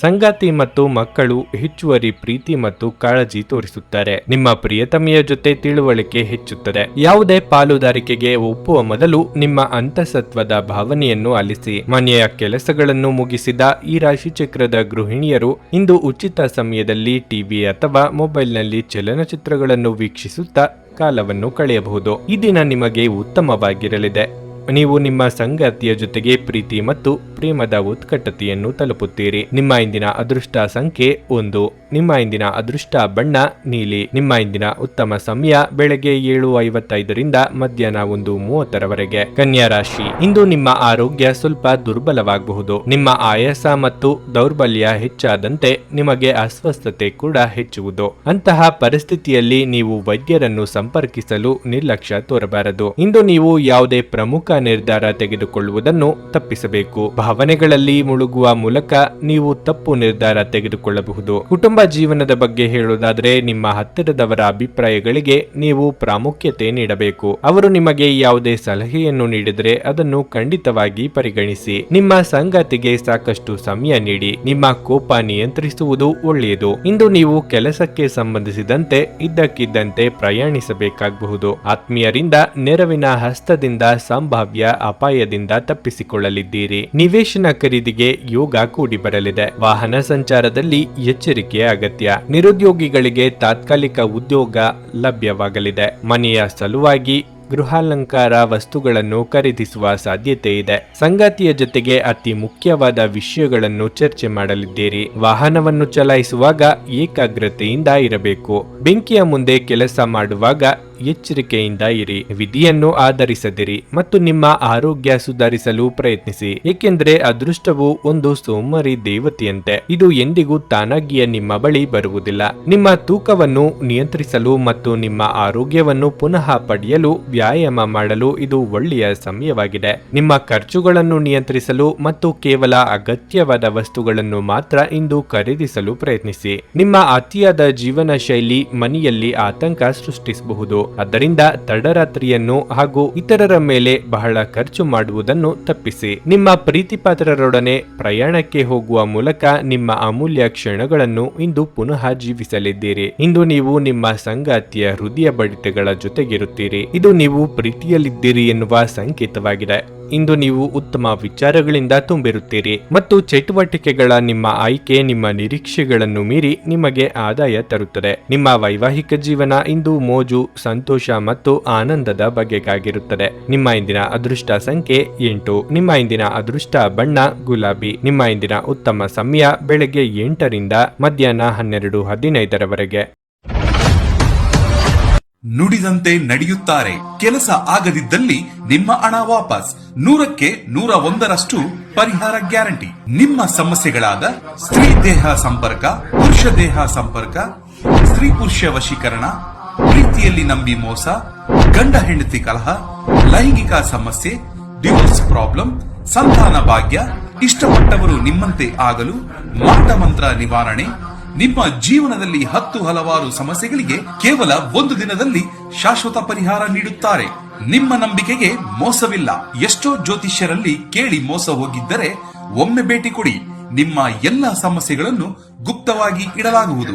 ಸಂಗಾತಿ ಮತ್ತು ಮಕ್ಕಳು ಹೆಚ್ಚುವರಿ ಪ್ರೀತಿ ಮತ್ತು ಕಾಳಜಿ ತೋರಿಸುತ್ತಾರೆ. ನಿಮ್ಮ ಪ್ರಿಯತಮೆಯ ಜೊತೆ ತಿಳುವಳಿಕೆ ಹೆಚ್ಚುತ್ತದೆ. ಯಾವುದೇ ಪಾಲುದಾರಿಕೆಗೆ ಒಪ್ಪುವ ಮೊದಲು ನಿಮ್ಮ ಅಂತಸತ್ವದ ಭಾವನೆಯನ್ನು ಆಲಿಸಿ. ಮನೆಯ ಕೆಲಸಗಳನ್ನು ಮುಗಿಸಿದ ಈ ರಾಶಿ ಚಕ್ರದ ಗೃಹಿಣಿಯರು ಇಂದು ಉಚಿತ ಸಮಯದಲ್ಲಿ ಟಿವಿ ಅಥವಾ ಮೊಬೈಲ್ನಲ್ಲಿ ಚಲನಚಿತ್ರಗಳನ್ನು ವೀಕ್ಷಿಸುತ್ತಾ ಕಾಲವನ್ನು ಕಳೆಯಬಹುದು. ಈ ದಿನ ನಿಮಗೆ ಉತ್ತಮವಾಗಿರಲಿದೆ. ನೀವು ನಿಮ್ಮ ಸಂಗಾತಿಯ ಜೊತೆಗೆ ಪ್ರೀತಿ ಮತ್ತು ಪ್ರೇಮದ ಉತ್ಕಟತೆಯನ್ನು ತಲುಪುತ್ತೀರಿ. ನಿಮ್ಮ ಇಂದಿನ ಅದೃಷ್ಟ ಸಂಖ್ಯೆ 1. ನಿಮ್ಮ ಇಂದಿನ ಅದೃಷ್ಟ ಬಣ್ಣ ನೀಲಿ. ನಿಮ್ಮ ಇಂದಿನ ಉತ್ತಮ ಸಮಯ ಬೆಳಗ್ಗೆ 7:55ರಿಂದ ಮಧ್ಯಾಹ್ನ 1:30ರವರೆಗೆ. ಕನ್ಯಾ ರಾಶಿ, ಇಂದು ನಿಮ್ಮ ಆರೋಗ್ಯ ಸ್ವಲ್ಪ ದುರ್ಬಲವಾಗಬಹುದು. ನಿಮ್ಮ ಆಯಾಸ ಮತ್ತು ದೌರ್ಬಲ್ಯ ಹೆಚ್ಚಾದಂತೆ ನಿಮಗೆ ಅಸ್ವಸ್ಥತೆ ಕೂಡ ಹೆಚ್ಚುವುದು. ಅಂತಹ ಪರಿಸ್ಥಿತಿಯಲ್ಲಿ ನೀವು ವೈದ್ಯರನ್ನು ಸಂಪರ್ಕಿಸಲು ನಿರ್ಲಕ್ಷ್ಯ ತೋರಬಾರದು. ಇಂದು ನೀವು ಯಾವುದೇ ಪ್ರಮುಖ ನಿರ್ಧಾರ ತೆಗೆದುಕೊಳ್ಳುವುದನ್ನು ತಪ್ಪಿಸಬೇಕು. ಭಾವನೆಗಳಲ್ಲಿ ಮುಳುಗುವ ಮೂಲಕ ನೀವು ತಪ್ಪು ನಿರ್ಧಾರ ತೆಗೆದುಕೊಳ್ಳಬಹುದು. ಕುಟುಂಬ ಜೀವನದ ಬಗ್ಗೆ ಹೇಳುವುದಾದರೆ ನಿಮ್ಮ ಹತ್ತಿರದವರ ಅಭಿಪ್ರಾಯಗಳಿಗೆ ನೀವು ಪ್ರಾಮುಖ್ಯತೆ ನೀಡಬೇಕು. ಅವರು ನಿಮಗೆ ಯಾವುದೇ ಸಲಹೆಯನ್ನು ನೀಡಿದರೆ ಅದನ್ನು ಖಂಡಿತವಾಗಿ ಪರಿಗಣಿಸಿ. ನಿಮ್ಮ ಸಂಗಾತಿಗೆ ಸಾಕಷ್ಟು ಸಮಯ ನೀಡಿ. ನಿಮ್ಮ ಕೋಪ ನಿಯಂತ್ರಿಸುವುದು ಒಳ್ಳೆಯದು. ಇಂದು ನೀವು ಕೆಲಸಕ್ಕೆ ಸಂಬಂಧಿಸಿದಂತೆ ಇದ್ದಕ್ಕಿದ್ದಂತೆ ಪ್ರಯಾಣಿಸಬೇಕಾಗಬಹುದು. ಆತ್ಮೀಯರಿಂದ ನೆರವಿನ ಹಸ್ತದಿಂದ ಸಂಭಾವ್ಯ ಅಪಾಯದಿಂದ ತಪ್ಪಿಸಿಕೊಳ್ಳಲಿದ್ದೀರಿ. ನಿವೇಶನ ಖರೀದಿಗೆ ಯೋಗ ಕೂಡಿ ಬರಲಿದೆ. ವಾಹನ ಸಂಚಾರದಲ್ಲಿ ಎಚ್ಚರಿಕೆ ಅಗತ್ಯ. ನಿರುದ್ಯೋಗಿಗಳಿಗೆ ತಾತ್ಕಾಲಿಕ ಉದ್ಯೋಗ ಲಭ್ಯವಾಗಲಿದೆ. ಮನೆಯ ಸಲುವಾಗಿ ಗೃಹಾಲಂಕಾರ ವಸ್ತುಗಳನ್ನು ಖರೀದಿಸುವ ಸಾಧ್ಯತೆ ಇದೆ. ಸಂಗಾತಿಯ ಜೊತೆಗೆ ಅತಿ ಮುಖ್ಯವಾದ ವಿಷಯಗಳನ್ನು ಚರ್ಚೆ ಮಾಡಲಿದ್ದೀರಿ. ವಾಹನವನ್ನು ಚಲಾಯಿಸುವಾಗ ಏಕಾಗ್ರತೆಯಿಂದ ಇರಬೇಕು. ಬೆಂಕಿಯ ಮುಂದೆ ಕೆಲಸ ಮಾಡುವಾಗ ಎಚ್ಚರಿಕೆಯಿಂದ ಇರಿ. ವಿಧಿಯನ್ನು ಆಧರಿಸದಿರಿ ಮತ್ತು ನಿಮ್ಮ ಆರೋಗ್ಯ ಸುಧಾರಿಸಲು ಪ್ರಯತ್ನಿಸಿ. ಏಕೆಂದರೆ ಅದೃಷ್ಟವು ಒಂದು ಸೋಮಾರಿ ದೇವತೆಯಂತೆ. ಇದು ಎಂದಿಗೂ ತಾನಾಗಿಯೇ ನಿಮ್ಮ ಬಳಿ ಬರುವುದಿಲ್ಲ. ನಿಮ್ಮ ತೂಕವನ್ನು ನಿಯಂತ್ರಿಸಲು ಮತ್ತು ನಿಮ್ಮ ಆರೋಗ್ಯವನ್ನು ಪುನಃ ಪಡೆಯಲು ವ್ಯಾಯಾಮ ಮಾಡಲು ಇದು ಒಳ್ಳೆಯ ಸಮಯವಾಗಿದೆ. ನಿಮ್ಮ ಖರ್ಚುಗಳನ್ನು ನಿಯಂತ್ರಿಸಲು ಮತ್ತು ಕೇವಲ ಅಗತ್ಯವಾದ ವಸ್ತುಗಳನ್ನು ಮಾತ್ರ ಇಂದು ಖರೀದಿಸಲು ಪ್ರಯತ್ನಿಸಿ. ನಿಮ್ಮ ಅತಿಯಾದ ಜೀವನ ಶೈಲಿ ಮನೆಯಲ್ಲಿ ಆತಂಕ ಸೃಷ್ಟಿಸಬಹುದು. ಆದ್ದರಿಂದ ತಡರಾತ್ರಿಯನ್ನು ಹಾಗೂ ಇತರರ ಮೇಲೆ ಬಹಳ ಖರ್ಚು ಮಾಡುವುದನ್ನು ತಪ್ಪಿಸಿ. ನಿಮ್ಮ ಪ್ರೀತಿಪಾತ್ರರೊಡನೆ ಪ್ರಯಾಣಕ್ಕೆ ಹೋಗುವ ಮೂಲಕ ನಿಮ್ಮ ಅಮೂಲ್ಯ ಕ್ಷಣಗಳನ್ನು ಇಂದು ಪುನಃ ಜೀವಿಸಲಿದ್ದೀರಿ. ಇಂದು ನೀವು ನಿಮ್ಮ ಸಂಗಾತಿಯ ಹೃದಯ ಬಡಿತಗಳ ಜೊತೆಗಿರುತ್ತೀರಿ. ಇದು ನೀವು ಪ್ರೀತಿಯಲ್ಲಿದ್ದೀರಿ ಎನ್ನುವ ಸಂಕೇತವಾಗಿದೆ. ಇಂದು ನೀವು ಉತ್ತಮ ವಿಚಾರಗಳಿಂದ ತುಂಬಿರುತ್ತೀರಿ ಮತ್ತು ಚಟುವಟಿಕೆಗಳ ನಿಮ್ಮ ಆಯ್ಕೆ ನಿಮ್ಮ ನಿರೀಕ್ಷೆಗಳನ್ನು ಮೀರಿ ನಿಮಗೆ ಆದಾಯ ತರುತ್ತದೆ. ನಿಮ್ಮ ವೈವಾಹಿಕ ಜೀವನ ಇಂದು ಮೋಜು, ಸಂತೋಷ ಮತ್ತು ಆನಂದದ ಬಗೆಗಾಗಿರುತ್ತದೆ. ನಿಮ್ಮ ಇಂದಿನ ಅದೃಷ್ಟ ಸಂಖ್ಯೆ 8. ನಿಮ್ಮ ಇಂದಿನ ಅದೃಷ್ಟ ಬಣ್ಣ ಗುಲಾಬಿ. ನಿಮ್ಮ ಇಂದಿನ ಉತ್ತಮ ಸಮಯ ಬೆಳಗ್ಗೆ 8ರಿಂದ ಮಧ್ಯಾಹ್ನ 12:15ರವರೆಗೆ. ನುಡಿದಂತೆ ನಡೆಯುತ್ತಾರೆ. ಕೆಲಸ ಆಗದಿದ್ದಲ್ಲಿ ನಿಮ್ಮ ಹಣ ವಾಪಸ್. 100ಕ್ಕೆ 101ರಷ್ಟು ಪರಿಹಾರ ಗ್ಯಾರಂಟಿ. ನಿಮ್ಮ ಸಮಸ್ಯೆಗಳಾದ ಸ್ತ್ರೀ ದೇಹ ಸಂಪರ್ಕ, ಪುರುಷ ದೇಹ ಸಂಪರ್ಕ, ಸ್ತ್ರೀ ಪುರುಷ ವಶೀಕರಣ, ಪ್ರೀತಿಯಲ್ಲಿ ನಂಬಿ ಮೋಸ, ಗಂಡ ಹೆಂಡತಿ ಕಲಹ, ಲೈಂಗಿಕ ಸಮಸ್ಯೆ, ಡಿವೋರ್ಸ್ ಪ್ರಾಬ್ಲಮ್, ಸಂತಾನ ಭಾಗ್ಯ, ಇಷ್ಟಪಟ್ಟವರು ನಿಮ್ಮಂತೆ ಆಗಲು, ಮಾಟ ಮಂತ್ರ ನಿವಾರಣೆ. ನಿಮ್ಮ ಜೀವನದಲ್ಲಿ 10 ಹಲವಾರು ಸಮಸ್ಯೆಗಳಿಗೆ ಕೇವಲ 1 ದಿನದಲ್ಲಿ ಶಾಶ್ವತ ಪರಿಹಾರ ನೀಡುತ್ತಾರೆ. ನಿಮ್ಮ ನಂಬಿಕೆಗೆ ಮೋಸವಿಲ್ಲ. ಎಷ್ಟೋ ಜ್ಯೋತಿಷ್ಯರಲ್ಲಿ ಕೇಳಿ ಮೋಸ ಹೋಗಿದ್ದರೆ ಒಮ್ಮೆ ಭೇಟಿ ಕೊಡಿ. ನಿಮ್ಮ ಎಲ್ಲ ಸಮಸ್ಯೆಗಳನ್ನು ಗುಪ್ತವಾಗಿ ಇಡಲಾಗುವುದು.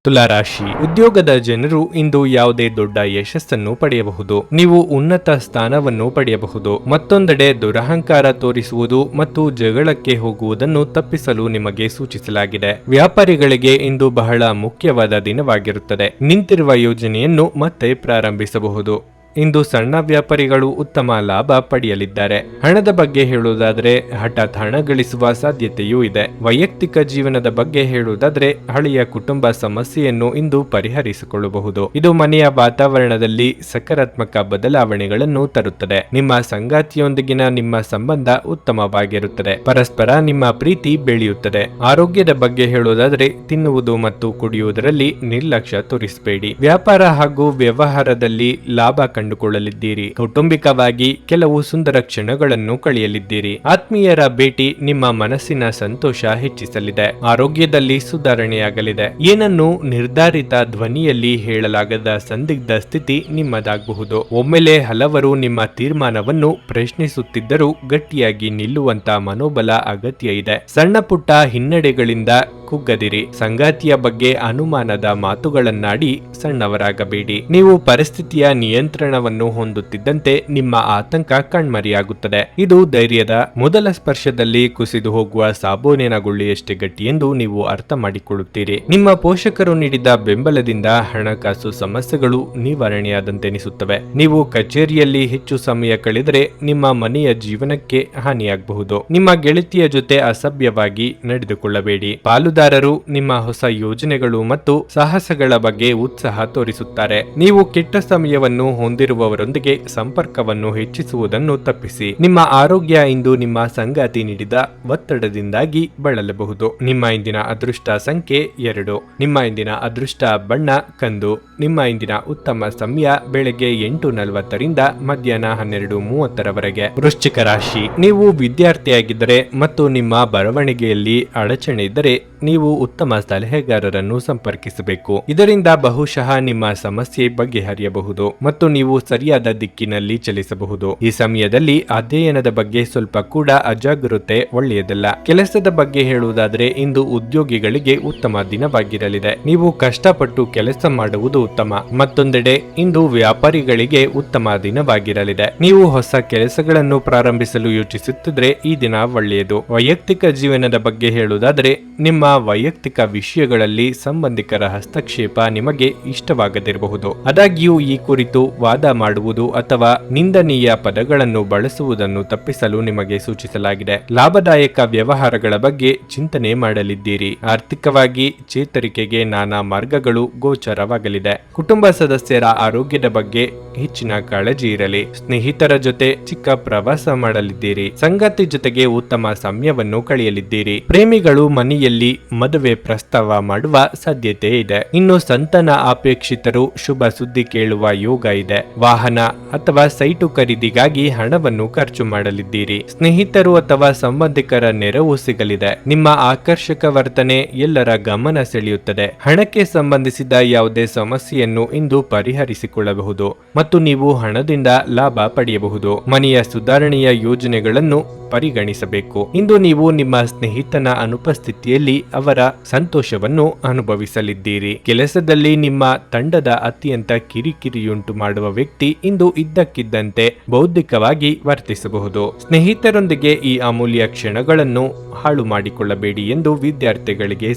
ತುಲಾರಾಶಿ, ಉದ್ಯೋಗದ ಜನರು ಇಂದು ಯಾವುದೇ ದೊಡ್ಡ ಯಶಸ್ಸನ್ನು ಪಡೆಯಬಹುದು. ನೀವು ಉನ್ನತ ಸ್ಥಾನವನ್ನು ಪಡೆಯಬಹುದು. ಮತ್ತೊಂದೆಡೆ ದುರಹಂಕಾರ ತೋರಿಸುವುದು ಮತ್ತು ಜಗಳಕ್ಕೆ ಹೋಗುವುದನ್ನು ತಪ್ಪಿಸಲು ನಿಮಗೆ ಸೂಚಿಸಲಾಗಿದೆ. ವ್ಯಾಪಾರಿಗಳಿಗೆ ಇಂದು ಬಹಳ ಮುಖ್ಯವಾದ ದಿನವಾಗಿರುತ್ತದೆ. ನಿಂತಿರುವ ಯೋಜನೆಯನ್ನು ಮತ್ತೆ ಪ್ರಾರಂಭಿಸಬಹುದು. ಇಂದು ಸಣ್ಣ ವ್ಯಾಪಾರಿಗಳು ಉತ್ತಮ ಲಾಭ ಪಡೆಯಲಿದ್ದಾರೆ. ಹಣದ ಬಗ್ಗೆ ಹೇಳುವುದಾದರೆ ಹಠಾತ್ ಹಣ ಗಳಿಸುವ ಸಾಧ್ಯತೆಯೂ ಇದೆ. ವೈಯಕ್ತಿಕ ಜೀವನದ ಬಗ್ಗೆ ಹೇಳುವುದಾದರೆ ಹಳೆಯ ಕುಟುಂಬ ಸಮಸ್ಯೆಯನ್ನು ಇಂದು ಪರಿಹರಿಸಿಕೊಳ್ಳಬಹುದು. ಇದು ಮನೆಯ ವಾತಾವರಣದಲ್ಲಿ ಸಕಾರಾತ್ಮಕ ಬದಲಾವಣೆಗಳನ್ನು ತರುತ್ತದೆ. ನಿಮ್ಮ ಸಂಗಾತಿಯೊಂದಿಗಿನ ನಿಮ್ಮ ಸಂಬಂಧ ಉತ್ತಮವಾಗಿರುತ್ತದೆ. ಪರಸ್ಪರ ನಿಮ್ಮ ಪ್ರೀತಿ ಬೆಳೆಯುತ್ತದೆ. ಆರೋಗ್ಯದ ಬಗ್ಗೆ ಹೇಳುವುದಾದರೆ ತಿನ್ನುವುದು ಮತ್ತು ಕುಡಿಯುವುದರಲ್ಲಿ ನಿರ್ಲಕ್ಷ್ಯ ತೋರಿಸಬೇಡಿ. ವ್ಯಾಪಾರ ಹಾಗೂ ವ್ಯವಹಾರದಲ್ಲಿ ಲಾಭ ಕಂಡುಕೊಳ್ಳಲಿದ್ದೀರಿ. ಕೌಟುಂಬಿಕವಾಗಿ ಕೆಲವು ಸುಂದರ ಕ್ಷಣಗಳನ್ನು ಕಳೆಯಲಿದ್ದೀರಿ. ಆತ್ಮೀಯರ ಭೇಟಿ ನಿಮ್ಮ ಮನಸ್ಸಿನ ಸಂತೋಷ ಹೆಚ್ಚಿಸಲಿದೆ. ಆರೋಗ್ಯದಲ್ಲಿ ಸುಧಾರಣೆಯಾಗಲಿದೆ. ಏನನ್ನು ನಿರ್ಧಾರಿತ ಧ್ವನಿಯಲ್ಲಿ ಹೇಳಲಾಗದ ಸಂದಿಗ್ಧ ಸ್ಥಿತಿ ನಿಮ್ಮದಾಗಬಹುದು. ಒಮ್ಮೆಲೆ ಹಲವರು ನಿಮ್ಮ ತೀರ್ಮಾನವನ್ನು ಪ್ರಶ್ನಿಸುತ್ತಿದ್ದರೂ ಗಟ್ಟಿಯಾಗಿ ನಿಲ್ಲುವಂತ ಮನೋಬಲ ಅಗತ್ಯ ಇದೆ. ಸಣ್ಣ ಪುಟ್ಟ ಹಿನ್ನಡೆಗಳಿಂದ ಕುಗ್ಗದಿರಿ. ಸಂಗಾತಿಯ ಬಗ್ಗೆ ಅನುಮಾನದ ಮಾತುಗಳನ್ನಾಡಿ ಸಣ್ಣವರಾಗಬೇಡಿ. ನೀವು ಪರಿಸ್ಥಿತಿಯ ನಿಯಂತ್ರಣವನ್ನು ಹೊಂದುತ್ತಿದ್ದಂತೆ ನಿಮ್ಮ ಆತಂಕ ಕಣ್ಮರೆಯಾಗುತ್ತದೆ. ಇದು ಧೈರ್ಯದ ಮೊದಲ ಸ್ಪರ್ಶದಲ್ಲಿ ಕುಸಿದು ಹೋಗುವ ಸಾಬೂನಿನ ಗುಳ್ಳೆಯಷ್ಟೇ ಗಟ್ಟಿ ಎಂದು ನೀವು ಅರ್ಥ ಮಾಡಿಕೊಳ್ಳುತ್ತೀರಿ. ನಿಮ್ಮ ಪೋಷಕರು ನೀಡಿದ ಬೆಂಬಲದಿಂದ ಹಣಕಾಸು ಸಮಸ್ಯೆಗಳು ನಿವಾರಣೆಯಾದಂತೆನಿಸುತ್ತವೆ. ನೀವು ಕಚೇರಿಯಲ್ಲಿ ಹೆಚ್ಚು ಸಮಯ ಕಳೆದರೆ ನಿಮ್ಮ ಮನೆಯ ಜೀವನಕ್ಕೆ ಹಾನಿಯಾಗಬಹುದು. ನಿಮ್ಮ ಗೆಳತಿಯ ಜೊತೆ ಅಸಭ್ಯವಾಗಿ ನಡೆದುಕೊಳ್ಳಬೇಡಿ. ಪಾಲುದಾರರು ನಿಮ್ಮ ಹೊಸ ಯೋಜನೆಗಳು ಮತ್ತು ಸಾಹಸಗಳ ಬಗ್ಗೆ ಉತ್ಸಾಹ ತೋರಿಸುತ್ತಾರೆ. ನೀವು ಕೆಟ್ಟ ಸಮಯವನ್ನು ಹೊಂದಿರುವವರೊಂದಿಗೆ ಸಂಪರ್ಕವನ್ನು ಹೆಚ್ಚಿಸುವುದನ್ನು ತಪ್ಪಿಸಿ. ನಿಮ್ಮ ಆರೋಗ್ಯ ಇಂದು ನಿಮ್ಮ ಸಂಗಾತಿ ನೀಡಿದ ಒತ್ತಡದಿಂದಾಗಿ ಬಳಲಬಹುದು. ನಿಮ್ಮ ಇಂದಿನ ಅದೃಷ್ಟ ಸಂಖ್ಯೆ 2. ನಿಮ್ಮ ಇಂದಿನ ಅದೃಷ್ಟ ಬಣ್ಣ ಕಂದು. ನಿಮ್ಮ ಇಂದಿನ ಉತ್ತಮ ಸಮಯ ಬೆಳಗ್ಗೆ 8:40ರಿಂದ ಮಧ್ಯಾಹ್ನ 12:30ರವರೆಗೆ. ವೃಶ್ಚಿಕ ರಾಶಿ, ನೀವು ವಿದ್ಯಾರ್ಥಿಯಾಗಿದ್ದರೆ ಮತ್ತು ನಿಮ್ಮ ಬರವಣಿಗೆಯಲ್ಲಿ ಅಡಚಣೆ ಇದ್ದರೆ ನೀವು ಉತ್ತಮ ಸಲಹೆಗಾರರನ್ನು ಸಂಪರ್ಕಿಸಬೇಕು. ಇದರಿಂದ ಬಹುಶಃ ನಿಮ್ಮ ಸಮಸ್ಯೆ ಬಗೆಹರಿಯಬಹುದು ಮತ್ತು ನೀವು ಸರಿಯಾದ ದಿಕ್ಕಿನಲ್ಲಿ ಚಲಿಸಬಹುದು. ಈ ಸಮಯದಲ್ಲಿ ಅಧ್ಯಯನದ ಬಗ್ಗೆ ಸ್ವಲ್ಪ ಕೂಡ ಅಜಾಗರೂಕತೆ ಒಳ್ಳೆಯದಲ್ಲ. ಕೆಲಸದ ಬಗ್ಗೆ ಹೇಳುವುದಾದರೆ ಇಂದು ಉದ್ಯೋಗಿಗಳಿಗೆ ಉತ್ತಮ ದಿನವಾಗಿರಲಿದೆ. ನೀವು ಕಷ್ಟಪಟ್ಟು ಕೆಲಸ ಮಾಡುವುದು ಉತ್ತಮ. ಮತ್ತೊಂದೆಡೆ ಇಂದು ವ್ಯಾಪಾರಿಗಳಿಗೆ ಉತ್ತಮ ದಿನವಾಗಿರಲಿದೆ. ನೀವು ಹೊಸ ಕೆಲಸಗಳನ್ನು ಪ್ರಾರಂಭಿಸಲು ಯೋಚಿಸುತ್ತಿದ್ರೆ ಈ ದಿನ ಒಳ್ಳೆಯದು. ವೈಯಕ್ತಿಕ ಜೀವನದ ಬಗ್ಗೆ ಹೇಳುವುದಾದರೆ ನಿಮ್ಮ ವೈಯಕ್ತಿಕ ವಿಷಯಗಳಲ್ಲಿ ಸಂಬಂಧಿಕರ ಹಸ್ತಕ್ಷೇಪ ನಿಮಗೆ ಇಷ್ಟವಾಗದಿರಬಹುದು. ಆದಾಗ್ಯೂ ಈ ಕುರಿತು ವಾದ ಮಾಡುವುದು ಅಥವಾ ನಿಂದನೀಯ ಪದಗಳನ್ನು ಬಳಸುವುದನ್ನು ತಪ್ಪಿಸಲು ನಿಮಗೆ ಸೂಚಿಸಲಾಗಿದೆ. ಲಾಭದಾಯಕ ವ್ಯವಹಾರಗಳ ಬಗ್ಗೆ ಚಿಂತನೆ ಮಾಡಲಿದ್ದೀರಿ. ಆರ್ಥಿಕವಾಗಿ ಚೇತರಿಕೆಗೆ ನಾನಾ ಮಾರ್ಗಗಳು ಗೋಚರವಾಗಲಿದೆ. ಕುಟುಂಬ ಸದಸ್ಯರ ಆರೋಗ್ಯದ ಬಗ್ಗೆ ಹೆಚ್ಚಿನ ಕಾಳಜಿ ಇರಲಿ. ಸ್ನೇಹಿತರ ಜೊತೆ ಚಿಕ್ಕ ಪ್ರವಾಸ ಮಾಡಲಿದ್ದೀರಿ. ಸಂಗಾತಿ ಜೊತೆಗೆ ಉತ್ತಮ ಸಮಯವನ್ನು ಕಳೆಯಲಿದ್ದೀರಿ. ಪ್ರೇಮಿಗಳು ಮನೆಯಲ್ಲಿ ಮದುವೆ ಪ್ರಸ್ತಾವ ಮಾಡುವ ಸಾಧ್ಯತೆ ಇದೆ. ಇನ್ನು ಸಂತಾನ ಅಪೇಕ್ಷಿತರು ಶುಭ ಸುದ್ದಿ ಕೇಳುವ ಯೋಗ ಇದೆ. ವಾಹನ ಅಥವಾ ಸೈಟು ಖರೀದಿಗಾಗಿ ಹಣವನ್ನು ಖರ್ಚು ಮಾಡಲಿದ್ದೀರಿ. ಸ್ನೇಹಿತರು ಅಥವಾ ಸಂಬಂಧಿಕರ ನೆರವು ಸಿಗಲಿದೆ. ನಿಮ್ಮ ಆಕರ್ಷಕ ವರ್ತನೆ ಎಲ್ಲರ ಗಮನ ಸೆಳೆಯುತ್ತದೆ. ಹಣಕ್ಕೆ ಸಂಬಂಧಿಸಿದ ಯಾವುದೇ ಸಮಸ್ಯೆಯನ್ನು ಇಂದು ಪರಿಹರಿಸಿಕೊಳ್ಳಬಹುದು ಮತ್ತು ನೀವು ಹಣದಿಂದ ಲಾಭ ಪಡೆಯಬಹುದು. ಮನೆಯ ಸುಧಾರಣೆಯ ಯೋಜನೆಗಳನ್ನು ಪರಿಗಣಿಸಬೇಕು. ಇಂದು ನೀವು ನಿಮ್ಮ ಸ್ನೇಹಿತನ ಅನುಪಸ್ಥಿತಿಯಲ್ಲಿ ಅವರ ಸಂತೋಷವನ್ನು ಅನುಭವಿಸಲಿದ್ದೀರಿ. ಕೆಲಸದಲ್ಲಿ ನಿಮ್ಮ ತಂಡದ ಅತ್ಯಂತ ಕಿರಿಕಿರಿಯುಂಟು ಮಾಡುವ ವ್ಯಕ್ತಿ ಇಂದು ಇದ್ದಕ್ಕಿದ್ದಂತೆ ಬೌದ್ಧಿಕವಾಗಿ ವರ್ತಿಸಬಹುದು. ಸ್ನೇಹಿತರೊಂದಿಗೆ ಈ ಅಮೂಲ್ಯ ಕ್ಷಣಗಳನ್ನು ಹಾಳು ಮಾಡಿಕೊಳ್ಳಬೇಡಿ ಎಂದು ವಿದ್ಯಾರ್ಥಿಗಳಿಗೆ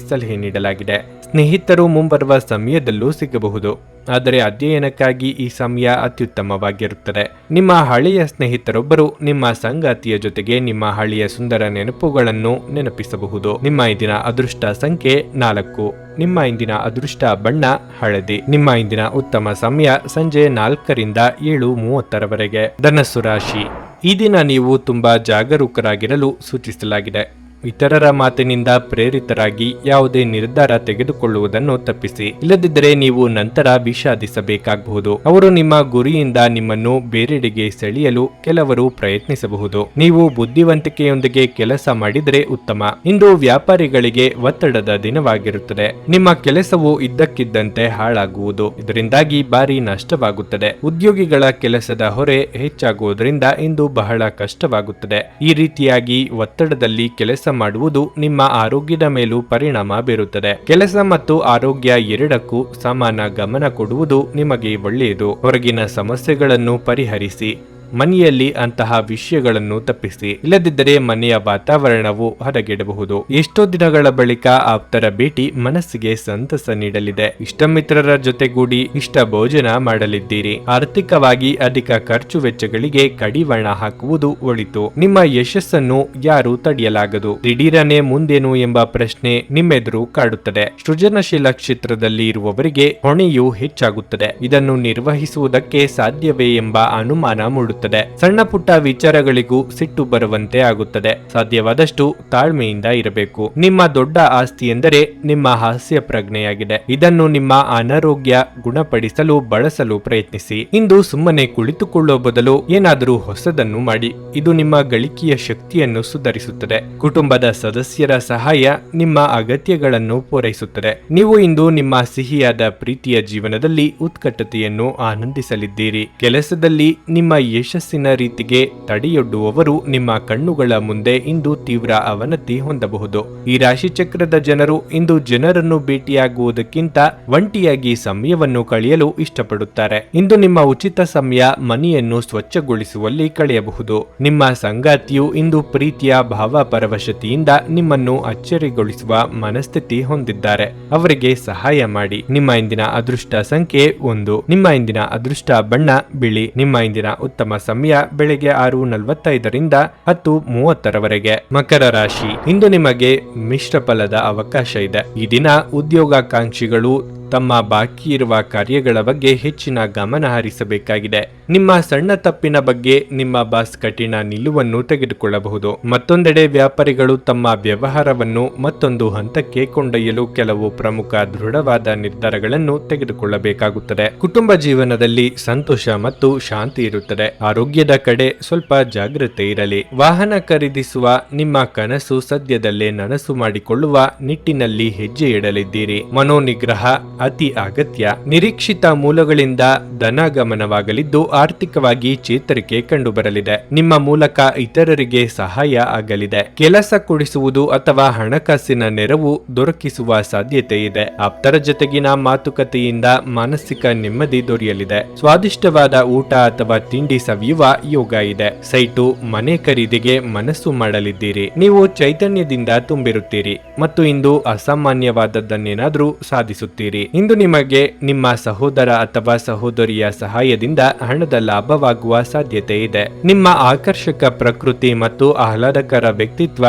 ಸಲಹೆ ನೀಡಲಾಗಿದೆ. ಸ್ನೇಹಿತರು ಮುಂಬರುವ ಸಮಯದಲ್ಲೂ ಸಿಗಬಹುದು, ಆದರೆ ಅಧ್ಯಯನಕ್ಕಾಗಿ ಈ ಸಮಯ ಅತ್ಯುತ್ತಮವಾಗಿರುತ್ತದೆ. ನಿಮ್ಮ ಹಳೆಯ ಸ್ನೇಹಿತರೊಬ್ಬರು ನಿಮ್ಮ ಸಂಗಾತಿಯ ಜೊತೆಗೆ ನಿಮ್ಮ ಹಳೆಯ ಸುಂದರ ನೆನಪುಗಳನ್ನು ನೆನಪಿಸಬಹುದು. ನಿಮ್ಮ ಇಂದಿನ ಅದೃಷ್ಟ ಸಂಖ್ಯೆ 4. ನಿಮ್ಮ ಇಂದಿನ ಅದೃಷ್ಟ ಬಣ್ಣ ಹಳದಿ. ನಿಮ್ಮ ಇಂದಿನ ಉತ್ತಮ ಸಮಯ ಸಂಜೆ 4ರಿಂದ 7:30ರವರೆಗೆ. ಧನಸ್ಸು ರಾಶಿ, ಈ ದಿನ ನೀವು ತುಂಬಾ ಜಾಗರೂಕರಾಗಿರಲು ಸೂಚಿಸಲಾಗಿದೆ. ಇತರರ ಮಾತಿನಿಂದ ಪ್ರೇರಿತರಾಗಿ ಯಾವುದೇ ನಿರ್ಧಾರ ತೆಗೆದುಕೊಳ್ಳುವುದನ್ನು ತಪ್ಪಿಸಿ. ಇಲ್ಲದಿದ್ದರೆ ನೀವು ನಂತರ ವಿಷಾದಿಸಬೇಕಾಗಬಹುದು. ಅವರು ನಿಮ್ಮ ಗುರಿಯಿಂದ ನಿಮ್ಮನ್ನು ಬೇರೆಡೆಗೆ ಸೆಳೆಯಲು ಕೆಲವರು ಪ್ರಯತ್ನಿಸಬಹುದು. ನೀವು ಬುದ್ಧಿವಂತಿಕೆಯೊಂದಿಗೆ ಕೆಲಸ ಮಾಡಿದರೆ ಉತ್ತಮ. ಇಂದು ವ್ಯಾಪಾರಿಗಳಿಗೆ ಒತ್ತಡದ ದಿನವಾಗಿರುತ್ತದೆ. ನಿಮ್ಮ ಕೆಲಸವು ಇದ್ದಕ್ಕಿದ್ದಂತೆ ಹಾಳಾಗುವುದು, ಇದರಿಂದಾಗಿ ಭಾರಿ ನಷ್ಟವಾಗುತ್ತದೆ. ಉದ್ಯೋಗಿಗಳ ಕೆಲಸದ ಹೊರೆ ಹೆಚ್ಚಾಗುವುದರಿಂದ ಇಂದು ಬಹಳ ಕಷ್ಟವಾಗುತ್ತದೆ. ಈ ರೀತಿಯಾಗಿ ಒತ್ತಡದಲ್ಲಿ ಕೆಲಸ ಮಾಡುವುದು ನಿಮ್ಮ ಆರೋಗ್ಯದ ಮೇಲೂ ಪರಿಣಾಮ ಬೀರುತ್ತದೆ. ಕೆಲಸ ಮತ್ತು ಆರೋಗ್ಯ ಎರಡಕ್ಕೂ ಸಮಾನ ಗಮನ ಕೊಡುವುದು ನಿಮಗೆ ಒಳ್ಳೆಯದು. ಹೊರಗಿನ ಸಮಸ್ಯೆಗಳನ್ನು ಪರಿಹರಿಸಿ. ಮನೆಯಲ್ಲಿ ಅಂತಹ ವಿಷಯಗಳನ್ನು ತಪ್ಪಿಸಿ. ಇಲ್ಲದಿದ್ದರೆ ಮನೆಯ ವಾತಾವರಣವು ಹದಗೆಡಬಹುದು. ಎಷ್ಟೋ ದಿನಗಳ ಬಳಿಕ ಆಪ್ತರ ಭೇಟಿ ಮನಸ್ಸಿಗೆ ಸಂತಸ ನೀಡಲಿದೆ. ಇಷ್ಟ ಮಿತ್ರರ ಜೊತೆಗೂಡಿ ಇಷ್ಟ ಭೋಜನ ಮಾಡಲಿದ್ದೀರಿ. ಆರ್ಥಿಕವಾಗಿ ಅಧಿಕ ಖರ್ಚು ವೆಚ್ಚಗಳಿಗೆ ಕಡಿವಾಣ ಹಾಕುವುದು ಒಳಿತು. ನಿಮ್ಮ ಯಶಸ್ಸನ್ನು ಯಾರು ತಡೆಯಲಾಗದು. ದಿಢೀರನೆ ಮುಂದೇನು ಎಂಬ ಪ್ರಶ್ನೆ ನಿಮ್ಮೆದುರು ಕಾಡುತ್ತದೆ. ಸೃಜನಶೀಲ ಕ್ಷೇತ್ರದಲ್ಲಿ ಇರುವವರಿಗೆ ಹೊಣೆಯೂ ಹೆಚ್ಚಾಗುತ್ತದೆ. ಇದನ್ನು ನಿರ್ವಹಿಸುವುದಕ್ಕೆ ಸಾಧ್ಯವೇ ಎಂಬ ಅನುಮಾನ ಮೂಡುತ್ತದೆ. ಸಣ್ಣ ಪುಟ್ಟ ವಿಚಾರಗಳಿಗೂ ಸಿಟ್ಟು ಬರುವಂತೆ ಆಗುತ್ತದೆ. ಸಾಧ್ಯವಾದಷ್ಟು ತಾಳ್ಮೆಯಿಂದ ಇರಬೇಕು. ನಿಮ್ಮ ದೊಡ್ಡ ಆಸ್ತಿ ಎಂದರೆ ನಿಮ್ಮ ಹಾಸ್ಯ ಪ್ರಜ್ಞೆಯಾಗಿದೆ. ಇದನ್ನು ನಿಮ್ಮ ಅನಾರೋಗ್ಯ ಗುಣಪಡಿಸಲು ಬಳಸಲು ಪ್ರಯತ್ನಿಸಿ. ಇಂದು ಸುಮ್ಮನೆ ಕುಳಿತುಕೊಳ್ಳುವ ಬದಲು ಏನಾದರೂ ಹೊಸದನ್ನು ಮಾಡಿ. ಇದು ನಿಮ್ಮ ಗಳಿಕೆಯ ಶಕ್ತಿಯನ್ನು ಸುಧಾರಿಸುತ್ತದೆ. ಕುಟುಂಬದ ಸದಸ್ಯರ ಸಹಾಯ ನಿಮ್ಮ ಅಗತ್ಯಗಳನ್ನು ಪೂರೈಸುತ್ತದೆ. ನೀವು ಇಂದು ನಿಮ್ಮ ಸಿಹಿಯಾದ ಪ್ರೀತಿಯ ಜೀವನದಲ್ಲಿ ಉತ್ಕಟತೆಯನ್ನು ಆನಂದಿಸಲಿದ್ದೀರಿ. ಕೆಲಸದಲ್ಲಿ ನಿಮ್ಮ ಯಶಸ್ಸಿನ ರೀತಿಗೆ ತಡೆಯೊಡ್ಡುವವರು ನಿಮ್ಮ ಕಣ್ಣುಗಳ ಮುಂದೆ ಇಂದು ತೀವ್ರ ಅವನತಿ ಹೊಂದಬಹುದು. ಈ ರಾಶಿಚಕ್ರದ ಜನರು ಇಂದು ಜನರನ್ನು ಭೇಟಿಯಾಗುವುದಕ್ಕಿಂತ ಒಂಟಿಯಾಗಿ ಸಮಯವನ್ನು ಕಳೆಯಲು ಇಷ್ಟಪಡುತ್ತಾರೆ. ಇಂದು ನಿಮ್ಮ ಉಚಿತ ಸಮಯ ಮನೆಯನ್ನು ಸ್ವಚ್ಛಗೊಳಿಸುವಲ್ಲಿ ಕಳೆಯಬಹುದು. ನಿಮ್ಮ ಸಂಗಾತಿಯು ಇಂದು ಪ್ರೀತಿಯ ಭಾವಪರವಶತೆಯಿಂದ ನಿಮ್ಮನ್ನು ಅಚ್ಚರಿಗೊಳಿಸುವ ಮನಸ್ಥಿತಿ ಹೊಂದಿದ್ದಾರೆ. ಅವರಿಗೆ ಸಹಾಯ ಮಾಡಿ. ನಿಮ್ಮ ಇಂದಿನ ಅದೃಷ್ಟ ಸಂಖ್ಯೆ 1. ನಿಮ್ಮ ಇಂದಿನ ಅದೃಷ್ಟ ಬಣ್ಣ ಬಿಳಿ. ನಿಮ್ಮ ಇಂದಿನ ಉತ್ತಮ ಸಮಯ ಬೆಳಗ್ಗೆ 6:45 10:30 ಮಕರ ರಾಶಿ. ಇಂದು ನಿಮಗೆ ಮಿಶ್ರ ಫಲದ ಅವಕಾಶ ಇದೆ. ಈ ದಿನ ಉದ್ಯೋಗಾಕಾಂಕ್ಷಿಗಳು ತಮ್ಮ ಬಾಕಿ ಇರುವ ಕಾರ್ಯಗಳ ಬಗ್ಗೆ ಹೆಚ್ಚಿನ ಗಮನ ಹರಿಸಬೇಕಾಗಿದೆ. ನಿಮ್ಮ ಸಣ್ಣ ತಪ್ಪಿನ ಬಗ್ಗೆ ನಿಮ್ಮ ಬಾಸ್ ಕಠಿಣ ನಿಲುವನ್ನು ತೆಗೆದುಕೊಳ್ಳಬಹುದು. ಮತ್ತೊಂದೆಡೆ ವ್ಯಾಪಾರಿಗಳು ತಮ್ಮ ವ್ಯವಹಾರವನ್ನು ಮತ್ತೊಂದು ಹಂತಕ್ಕೆ ಕೊಂಡೊಯ್ಯಲು ಕೆಲವು ಪ್ರಮುಖ ದೃಢವಾದ ನಿರ್ಧಾರಗಳನ್ನು ತೆಗೆದುಕೊಳ್ಳಬೇಕಾಗುತ್ತದೆ. ಕುಟುಂಬ ಜೀವನದಲ್ಲಿ ಸಂತೋಷ ಮತ್ತು ಶಾಂತಿ ಇರುತ್ತದೆ. ಆರೋಗ್ಯದ ಕಡೆ ಸ್ವಲ್ಪ ಜಾಗ್ರತೆ ಇರಲಿ. ವಾಹನ ಖರೀದಿಸುವ ನಿಮ್ಮ ಕನಸು ಸದ್ಯದಲ್ಲೇ ನನಸು ಮಾಡಿಕೊಳ್ಳುವ ನಿಟ್ಟಿನಲ್ಲಿ ಹೆಜ್ಜೆ ಇಡಲಿದ್ದೀರಿ. ಮನೋನಿಗ್ರಹ ಅತಿ ಅಗತ್ಯ. ನಿರೀಕ್ಷಿತ ಮೂಲಗಳಿಂದ ಧನಗಮನವಾಗಲಿದ್ದು ಆರ್ಥಿಕವಾಗಿ ಚೇತರಿಕೆ ಕಂಡುಬರಲಿದೆ. ನಿಮ್ಮ ಮೂಲಕ ಇತರರಿಗೆ ಸಹಾಯ ಆಗಲಿದೆ. ಕೆಲಸ ಕೊಡಿಸುವುದು ಅಥವಾ ಹಣಕಾಸಿನ ನೆರವು ದೊರಕಿಸುವ ಸಾಧ್ಯತೆ ಇದೆ. ಆಪ್ತರ ಜೊತೆಗಿನ ಮಾತುಕತೆಯಿಂದ ಮಾನಸಿಕ ನೆಮ್ಮದಿ ದೊರೆಯಲಿದೆ. ಸ್ವಾದಿಷ್ಟವಾದ ಊಟ ಅಥವಾ ತಿಂಡಿ ಸವಿಯುವ ಯೋಗ ಇದೆ. ಸೈಟು ಮನೆ ಖರೀದಿಗೆ ಮನಸ್ಸು ಮಾಡಲಿದ್ದೀರಿ. ನೀವು ಚೈತನ್ಯದಿಂದ ತುಂಬಿರುತ್ತೀರಿ ಮತ್ತು ಇಂದು ಅಸಾಮಾನ್ಯವಾದದ್ದನ್ನೇನಾದರೂ ಸಾಧಿಸುತ್ತೀರಿ. ಇಂದು ನಿಮಗೆ ನಿಮ್ಮ ಸಹೋದರ ಅಥವಾ ಸಹೋದರಿಯ ಸಹಾಯದಿಂದ ಹಣದ ಲಾಭವಾಗುವ ಸಾಧ್ಯತೆ ಇದೆ. ನಿಮ್ಮ ಆಕರ್ಷಕ ಪ್ರಕೃತಿ ಮತ್ತು ಆಹ್ಲಾದಕರ ವ್ಯಕ್ತಿತ್ವ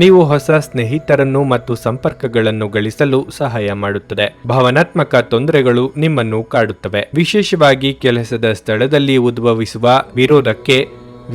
ನೀವು ಹೊಸ ಸ್ನೇಹಿತರನ್ನು ಮತ್ತು ಸಂಪರ್ಕಗಳನ್ನು ಗಳಿಸಲು ಸಹಾಯ ಮಾಡುತ್ತದೆ. ಭಾವನಾತ್ಮಕ ತೊಂದರೆಗಳು ನಿಮ್ಮನ್ನು ಕಾಡುತ್ತವೆ. ವಿಶೇಷವಾಗಿ ಕೆಲಸದ ಸ್ಥಳದಲ್ಲಿ ಉದ್ಭವಿಸುವ ವಿರೋಧಕ್ಕೆ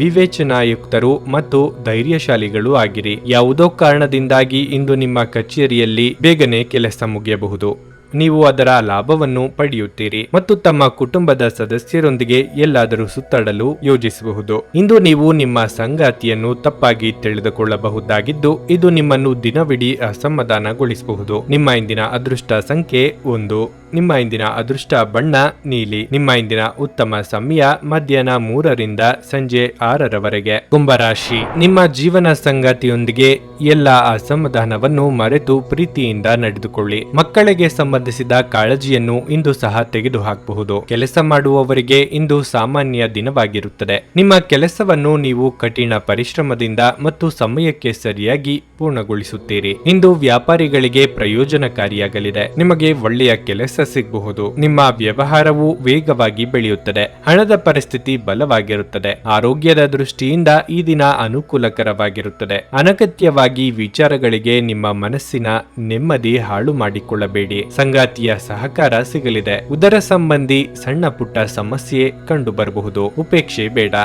ವಿವೇಚನಾಯುಕ್ತರು ಮತ್ತು ಧೈರ್ಯಶಾಲಿಗಳು ಆಗಿರಿ. ಯಾವುದೋ ಕಾರಣದಿಂದಾಗಿ ಇಂದು ನಿಮ್ಮ ಕಚೇರಿಯಲ್ಲಿ ಬೇಗನೆ ಕೆಲಸ ಮುಗಿಯಬಹುದು. ನೀವು ಅದರ ಲಾಭವನ್ನು ಪಡೆಯುತ್ತೀರಿ ಮತ್ತು ತಮ್ಮ ಕುಟುಂಬದ ಸದಸ್ಯರೊಂದಿಗೆ ಎಲ್ಲಾದರೂ ಸುತ್ತಾಡಲು ಯೋಜಿಸಬಹುದು. ಇಂದು ನೀವು ನಿಮ್ಮ ಸಂಗಾತಿಯನ್ನು ತಪ್ಪಾಗಿ ತಿಳಿದುಕೊಳ್ಳಬಹುದಾಗಿದ್ದು ಇದು ನಿಮ್ಮನ್ನು ದಿನವಿಡೀ ಅಸಮಾಧಾನಗೊಳಿಸಬಹುದು. ನಿಮ್ಮ ಇಂದಿನ ಅದೃಷ್ಟ ಸಂಖ್ಯೆ 1. ನಿಮ್ಮ ಇಂದಿನ ಅದೃಷ್ಟ ಬಣ್ಣ ನೀಲಿ. ನಿಮ್ಮ ಇಂದಿನ ಉತ್ತಮ ಸಮಯ ಮಧ್ಯಾಹ್ನ 3ರಿಂದ ಸಂಜೆ 6ರವರೆಗೆ. ಕುಂಭರಾಶಿ. ನಿಮ್ಮ ಜೀವನ ಸಂಗಾತಿಯೊಂದಿಗೆ ಎಲ್ಲ ಅಸಮಾಧಾನವನ್ನು ಮರೆತು ಪ್ರೀತಿಯಿಂದ ನಡೆದುಕೊಳ್ಳಿ. ಮಕ್ಕಳಿಗೆ ಸಂಬಂಧಿಸಿದ ಕಾಳಜಿಯನ್ನು ಇಂದು ಸಹ ತೆಗೆದುಹಾಕಬಹುದು. ಕೆಲಸ ಮಾಡುವವರಿಗೆ ಇಂದು ಸಾಮಾನ್ಯ ದಿನವಾಗಿರುತ್ತದೆ. ನಿಮ್ಮ ಕೆಲಸವನ್ನು ನೀವು ಕಠಿಣ ಪರಿಶ್ರಮದಿಂದ ಮತ್ತು ಸಮಯಕ್ಕೆ ಸರಿಯಾಗಿ ಪೂರ್ಣಗೊಳಿಸುತ್ತೀರಿ. ಇಂದು ವ್ಯಾಪಾರಿಗಳಿಗೆ ಪ್ರಯೋಜನಕಾರಿಯಾಗಲಿದೆ. ನಿಮಗೆ ಒಳ್ಳೆಯ ಕೆಲಸ ಸಿಗಬಹುದು. ನಿಮ್ಮ ವ್ಯವಹಾರವು ವೇಗವಾಗಿ ಬೆಳೆಯುತ್ತದೆ. ಹಣದ ಪರಿಸ್ಥಿತಿ ಬಲವಾಗಿರುತ್ತದೆ. ಆರೋಗ್ಯದ ದೃಷ್ಟಿಯಿಂದ ಈ ದಿನ ಅನುಕೂಲಕರವಾಗಿರುತ್ತದೆ. ಅನಗತ್ಯವಾಗಿ ವಿಚಾರಗಳಿಗೆ ನಿಮ್ಮ ಮನಸ್ಸಿನ ನೆಮ್ಮದಿ ಹಾಳು ಮಾಡಿಕೊಳ್ಳಬೇಡಿ. ಸಂಗಾತಿಯ ಸಹಕಾರ ಸಿಗಲಿದೆ. ಉದರ ಸಂಬಂಧಿ ಸಣ್ಣ ಪುಟ್ಟ ಸಮಸ್ಯೆ ಕಂಡು ಬರಬಹುದು. ಉಪೇಕ್ಷೆ ಬೇಡ.